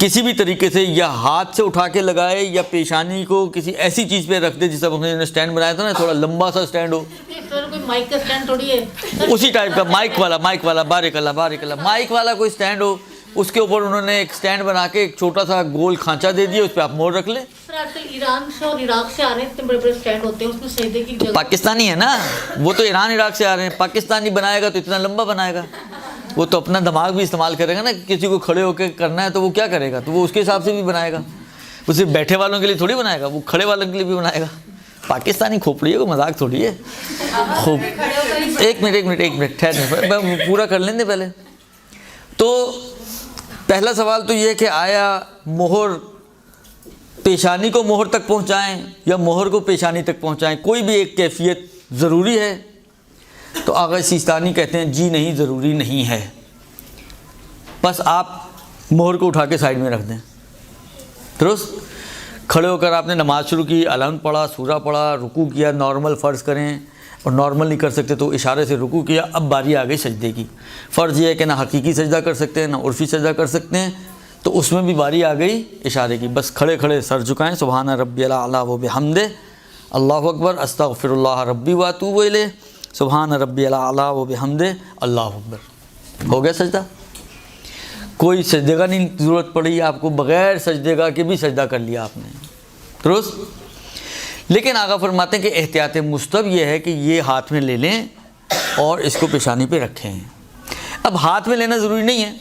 کسی بھی طریقے سے یا ہاتھ سے اٹھا کے لگائے یا پیشانی کو کسی ایسی چیز پہ رکھ دے جس طرح انہوں نے اسٹینڈ بنایا تھا نا, تھوڑا لمبا سا اسٹینڈ ہو, سر کوئی مائک کا اسٹینڈ تھوڑی ہے, اسی ٹائپ کا مائک والا بارک اللہ مائک والا کوئی اسٹینڈ ہو, اس کے اوپر انہوں نے ایک اسٹینڈ بنا کے ایک چھوٹا سا گول کھانچا دے دیا, اس پہ آپ مور رکھ لیں. سر آج کل ایران سے اور عراق سے آ رہے ہیں اتنے بڑے بڑے اسٹینڈ ہوتے ہیں, اس میں سجدے کی جگہ پاکستانی ہے نا وہ, تو ایران عراق سے آ رہے ہیں. پاکستانی بنائے گا تو اتنا لمبا بنائے گا, وہ تو اپنا دماغ بھی استعمال کرے گا نا. کسی کو کھڑے ہو کے کرنا ہے تو وہ کیا کرے گا, تو وہ اس کے حساب سے بھی بنائے گا. وہ صرف بیٹھے والوں کے لیے تھوڑی بنائے گا, وہ کھڑے والوں کے لیے بھی بنائے گا. پاکستانی کھوپڑی ہے, کوئی مذاق تھوڑی ہے. خوب ایک منٹ ٹھہر, میں پورا کر لیں گے پہلے. تو پہلا سوال تو یہ ہے کہ آیا مہر پیشانی کو مہر تک پہنچائیں یا مہر کو پیشانی تک پہنچائیں, کوئی بھی ایک کیفیت ضروری ہے؟ تو آغا سیستانی کہتے ہیں جی نہیں, ضروری نہیں ہے. بس آپ مہر کو اٹھا کے سائڈ میں رکھ دیں. درست کھڑے ہو کر آپ نے نماز شروع کی, علم پڑھا, سورہ پڑھا, رکوع کیا, نارمل فرض کریں, اور نارمل نہیں کر سکتے تو اشارے سے رکوع کیا. اب باری آ گئی سجدے کی. فرض یہ ہے کہ نہ حقیقی سجدہ کر سکتے ہیں نہ عرفی سجدہ کر سکتے ہیں, تو اس میں بھی باری آ گئی اشارے کی. بس کھڑے کھڑے سر جھکائیں, سبحان ربی الاعلیٰ و بحمدہ, اللہ اکبر, استغفر اللہ ربی و اتوب الیہ, سبحان ربی الاعلیٰ و بحمدہ, اللہ اکبر. ہو گیا سجدہ. کوئی سجدے کا نہیں ضرورت پڑی آپ کو, بغیر سجدے کا کہ بھی سجدہ کر لیا آپ نے. درست. لیکن آقا فرماتے ہیں کہ احتیاط مستحب یہ ہے کہ یہ ہاتھ میں لے لیں اور اس کو پیشانی پہ رکھیں. اب ہاتھ میں لینا ضروری نہیں ہے,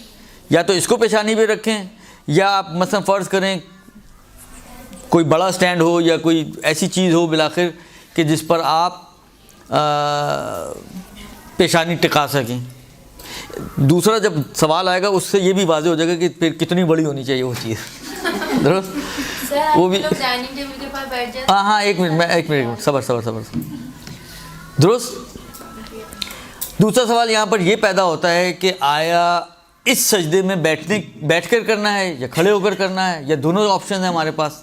یا تو اس کو پیشانی پہ رکھیں, یا آپ مثلا فرض کریں کوئی بڑا سٹینڈ ہو یا کوئی ایسی چیز ہو بالآخر کہ جس پر آپ پیشانی ٹکا سکیں. دوسرا جب سوال آئے گا اس سے یہ بھی واضح ہو جائے گا کہ پھر کتنی بڑی ہونی چاہیے وہ چیز. درست. وہ بھی ڈائننگ ٹیبل کے پاس بیٹھ جاتے. ہاں ایک منٹ صبر. درست. دوسرا سوال یہاں پر یہ پیدا ہوتا ہے کہ آیا اس سجدے میں بیٹھ کر کرنا ہے یا کھڑے ہو کر کرنا ہے, یا دونوں آپشن ہیں ہمارے پاس.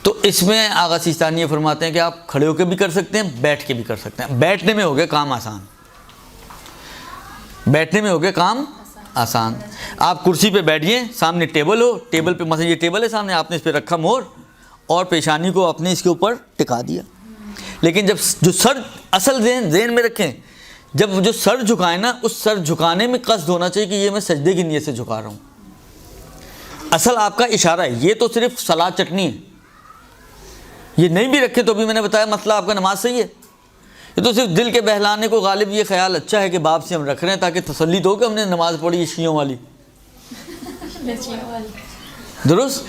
تو اس میں آغا سیستانی یہ فرماتے ہیں کہ آپ کھڑے ہو کے بھی کر سکتے ہیں, بیٹھ کے بھی کر سکتے ہیں. بیٹھنے میں ہو گیا کام آسان, آپ کرسی پہ بیٹھیے, سامنے ٹیبل ہو, ٹیبل پہ مثلا یہ ٹیبل ہے سامنے, آپ نے اس پہ رکھا مور اور پیشانی کو اپنے اس کے اوپر ٹکا دیا. لیکن جب جو سر اصل ذہن میں رکھیں, جب جو سر جھکائیں نا, اس سر جھکانے میں قصد ہونا چاہیے کہ یہ میں سجدے کی نیت سے جھکا رہا ہوں. اصل آپ کا اشارہ ہے, یہ تو صرف سلاد چٹنی ہے. یہ نہیں بھی رکھے تو بھی میں نے بتایا مسئلہ آپ کا نماز صحیح ہے. یہ تو صرف دل کے بہلانے کو غالب یہ خیال اچھا ہے کہ باپ سے ہم رکھ رہے ہیں تاکہ تسلی تو ہو کہ ہم نے نماز پڑھی شیعوں والی. درست.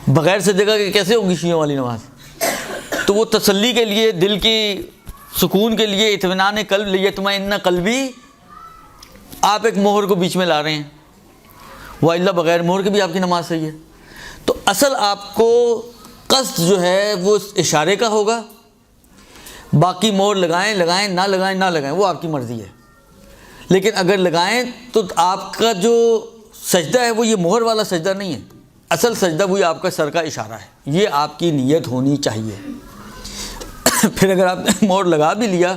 بغیر سجدے کا کہ کیسے ہوگی شیعوں والی نماز؟ تو وہ تسلی کے لیے, دل کی سکون کے لیے, اطمینان قلب لیطمئن قلبی, آپ ایک مہر کو بیچ میں لا رہے ہیں. وَإِلَّا بغیر مہر کے بھی آپ کی نماز صحیح ہے. تو اصل آپ کو قصد جو ہے وہ اشارے کا ہوگا. باقی مہر لگائیں نہ لگائیں وہ آپ کی مرضی ہے. لیکن اگر لگائیں تو آپ کا جو سجدہ ہے وہ یہ مہر والا سجدہ نہیں ہے. اصل سجدہ وہی آپ کا سر کا اشارہ ہے, یہ آپ کی نیت ہونی چاہیے. پھر اگر آپ نے مہر لگا بھی لیا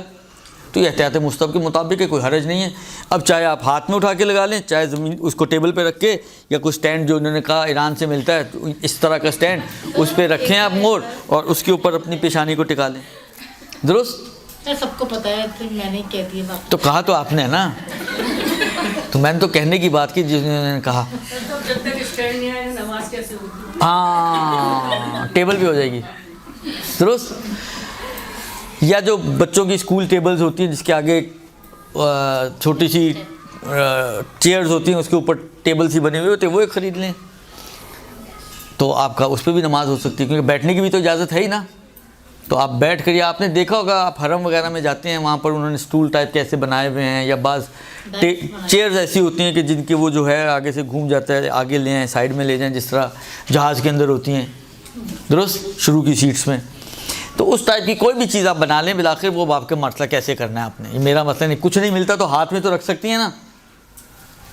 تو یہ احتیاط مستحب کے مطابق ہے, کوئی حرج نہیں ہے. اب چاہے آپ ہاتھ میں اٹھا کے لگا لیں, چاہے زمین اس کو ٹیبل پہ رکھ کے, یا کوئی سٹینڈ جو انہوں نے کہا ایران سے ملتا ہے تو اس طرح کا سٹینڈ, اس پہ رکھیں آپ مہر اور اس کے اوپر اپنی پیشانی کو ٹکا لیں. درست. سب کو پتہ ہے, تو میں نے کہہ دیا. تو کہا تو آپ نے نا, تو میں نے تو کہنے کی بات کی جس نے کہا. جب تک اسٹینڈ نہیں آئے نماز کیسے ہوگی؟ ہاں ٹیبل بھی ہو جائے گی. درست. یا جو بچوں کی اسکول ٹیبلز ہوتی ہیں جس کے آگے چھوٹی سی چیئرز ہوتی ہیں, اس کے اوپر ٹیبل سی بنے ہوئے ہوتے ہیں, وہ ایک خرید لیں تو آپ کا اس پہ بھی نماز ہو سکتی ہے, کیونکہ بیٹھنے کی بھی تو اجازت ہے ہی نا. تو آپ بیٹھ کر, یا آپ نے دیکھا ہوگا آپ حرم وغیرہ میں جاتے ہیں, وہاں پر انہوں نے اسٹول ٹائپ کے ایسے بنائے ہوئے ہیں, یا بعض چیئرز ایسی ہوتی ہیں کہ جن کے وہ جو ہے آگے سے گھوم جاتا ہے, آگے لے آئیں, سائڈ میں لے جائیں, جس طرح جہاز کے اندر ہوتی ہیں. درست. شروع کی سیٹس میں. تو اس ٹائپ کی کوئی بھی چیز آپ بنا لیں, بالآخر وہ آپ کا مسئلہ کیسے کرنا ہے آپ نے, یہ میرا مسئلہ نہیں. کچھ نہیں ملتا تو ہاتھ میں تو رکھ سکتی ہیں نا,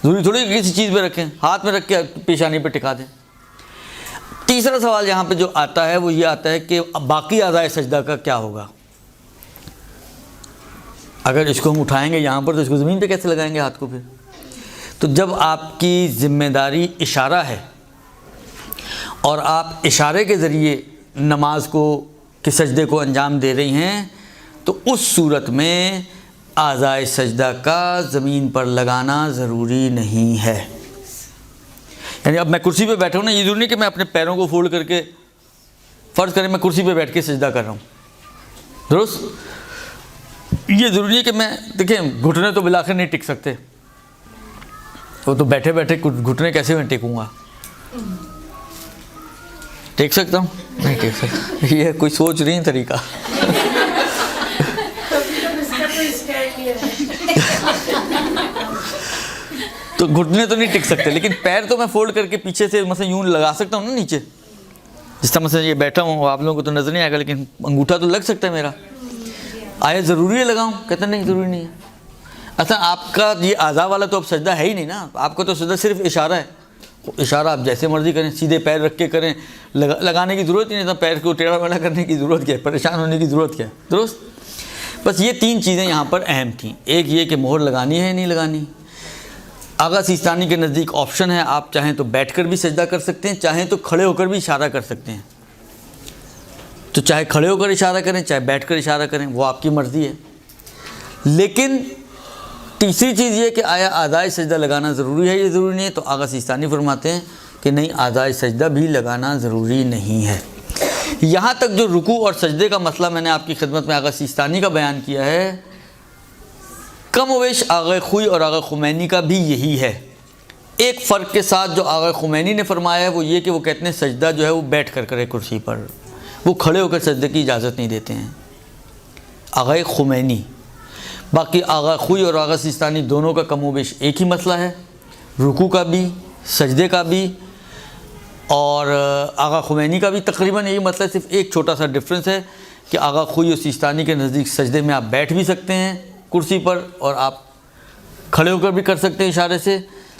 ضروری تھوڑی کسی چیز پہ رکھیں, ہاتھ میں رکھ کے پیشانی پہ ٹکا دیں. تیسرا سوال یہاں پہ جو آتا ہے وہ یہ آتا ہے کہ باقی اعضاء سجدہ کا کیا ہوگا. اگر اس کو ہم اٹھائیں گے یہاں پر تو اس کو زمین پہ کیسے لگائیں گے ہاتھ کو؟ پھر تو جب آپ کی ذمہ داری اشارہ ہے اور آپ اشارے کے ذریعے نماز کو کہ سجدے کو انجام دے رہی ہیں تو اس صورت میں اعضائے سجدہ کا زمین پر لگانا ضروری نہیں ہے. یعنی اب میں کرسی پہ بیٹھا ہوں نا، یہ ضروری نہیں کہ میں اپنے پیروں کو فولڈ کر کے، فرض کریں میں کرسی پہ بیٹھ کے سجدہ کر رہا ہوں، درست؟ یہ ضروری ہے کہ میں، دیکھیں گھٹنے تو بالآخر نہیں ٹک سکتے، وہ تو بیٹھے بیٹھے گھٹنے کیسے میں ٹکوں گا؟ ٹیک سکتا ہوں؟ نہیں ٹیک سکتا. یہ کوئی سوچ رہی طریقہ. تو گھٹنے تو نہیں ٹک سکتے، لیکن پیر تو میں فولڈ کر کے پیچھے سے مثلا یوں لگا سکتا ہوں نا نیچے، جس طرح مثلا یہ بیٹھا ہوں، آپ لوگوں کو تو نظر نہیں آئے گا لیکن انگوٹھا تو لگ سکتا ہے میرا. آیا ضروری ہے لگاؤں؟ کہتے ہیں نہیں ضروری نہیں ہے. اصلا آپ کا یہ اعضاء والا تو اب سجدہ ہے ہی نہیں نا، آپ کا تو سجدہ صرف اشارہ ہے. اشارہ آپ جیسے مرضی کریں، سیدھے پیر رکھ کے کریں، لگانے کی ضرورت ہی نہیں تھا، پیر کو ٹیڑھا میڑھا کرنے کی ضرورت کیا ہے، پریشان ہونے کی ضرورت کیا ہے، درست؟ بس یہ 3 چیزیں یہاں پر اہم تھیں. ایک یہ کہ مہر لگانی ہے یا نہیں لگانی. آغا سیستانی کے نزدیک آپشن ہے، آپ چاہیں تو بیٹھ کر بھی سجدہ کر سکتے ہیں، چاہیں تو کھڑے ہو کر بھی اشارہ کر سکتے ہیں. تو چاہے کھڑے ہو کر اشارہ کریں چاہے بیٹھ کر اشارہ کریں، وہ آپ کی مرضی ہے. لیکن تیسری چیز یہ کہ آیا اعضائے سجدہ لگانا ضروری ہے یا ضروری نہیں ہے، تو آغا سیستانی فرماتے ہیں کہ نہیں، اعضائے سجدہ بھی لگانا ضروری نہیں ہے. یہاں تک جو رکوع اور سجدے کا مسئلہ میں نے آپ کی خدمت میں آغا سیستانی کا بیان کیا ہے، کم و بیش آغا خوئی اور آغا خمینی کا بھی یہی ہے. ایک فرق کے ساتھ جو آغا خمینی نے فرمایا ہے وہ یہ کہ وہ کہتے ہیں سجدہ جو ہے وہ بیٹھ کر کرے کرسی پر، وہ کھڑے ہو کر سجدے کی اجازت نہیں دیتے ہیں، آغا خمینی. باقی آغا خوئی اور آغا سیستانی دونوں کا کم و بیش ایک ہی مسئلہ ہے، رکوع کا بھی سجدے کا بھی. اور آغا خمینی کا بھی تقریباً یہی مسئلہ ہے، صرف ایک چھوٹا سا ڈفرینس ہے کہ آغا خوئی اور سیستانی کے نزدیک سجدے میں آپ بیٹھ بھی سکتے ہیں کرسی پر اور آپ کھڑے ہو کر بھی کر سکتے ہیں اشارے سے،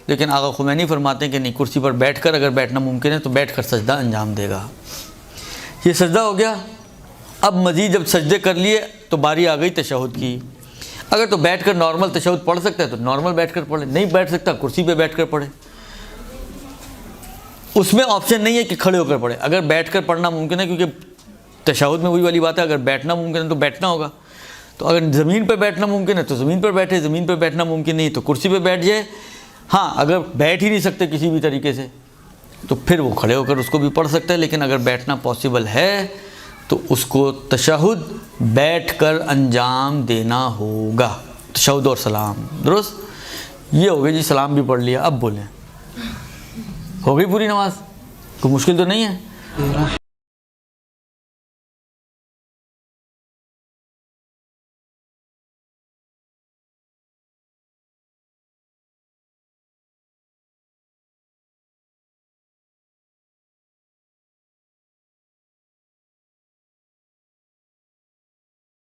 لیکن آغا خمینی فرماتے ہیں کہ نہیں، کرسی پر بیٹھ کر اگر بیٹھنا ممکن ہے تو بیٹھ کر سجدہ انجام دے گا. یہ سجدہ ہو گیا. اب مزید جب سجدے کر لیے تو باری آ گئی تشہد کی. اگر تو بیٹھ کر نارمل تشہد پڑھ سکتا ہے تو نارمل بیٹھ کر پڑھے، نہیں بیٹھ سکتا کرسی پہ بیٹھ کر پڑھے. اس میں آپشن نہیں ہے کہ کھڑے ہو کر پڑھے. اگر بیٹھ کر پڑھنا ممکن ہے، کیونکہ تشہد میں وہی والی بات ہے، اگر بیٹھنا ممکن ہے تو بیٹھنا ہوگا. تو اگر زمین پہ بیٹھنا ممکن ہے تو زمین پر بیٹھے، زمین پہ بیٹھنا ممکن نہیں تو کرسی پہ بیٹھ جائے. ہاں اگر بیٹھ ہی نہیں سکتے کسی بھی طریقے سے تو پھر وہ کھڑے ہو کر اس کو بھی پڑھ سکتا ہے. لیکن اگر بیٹھنا پاسبل ہے تو اس کو تشہد بیٹھ کر انجام دینا ہوگا، تشہد اور سلام، درست؟ یہ ہو گیا جی، سلام بھی پڑھ لیا. اب بولیں، ہو گئی پوری نماز؟ کوئی مشکل تو نہیں ہے؟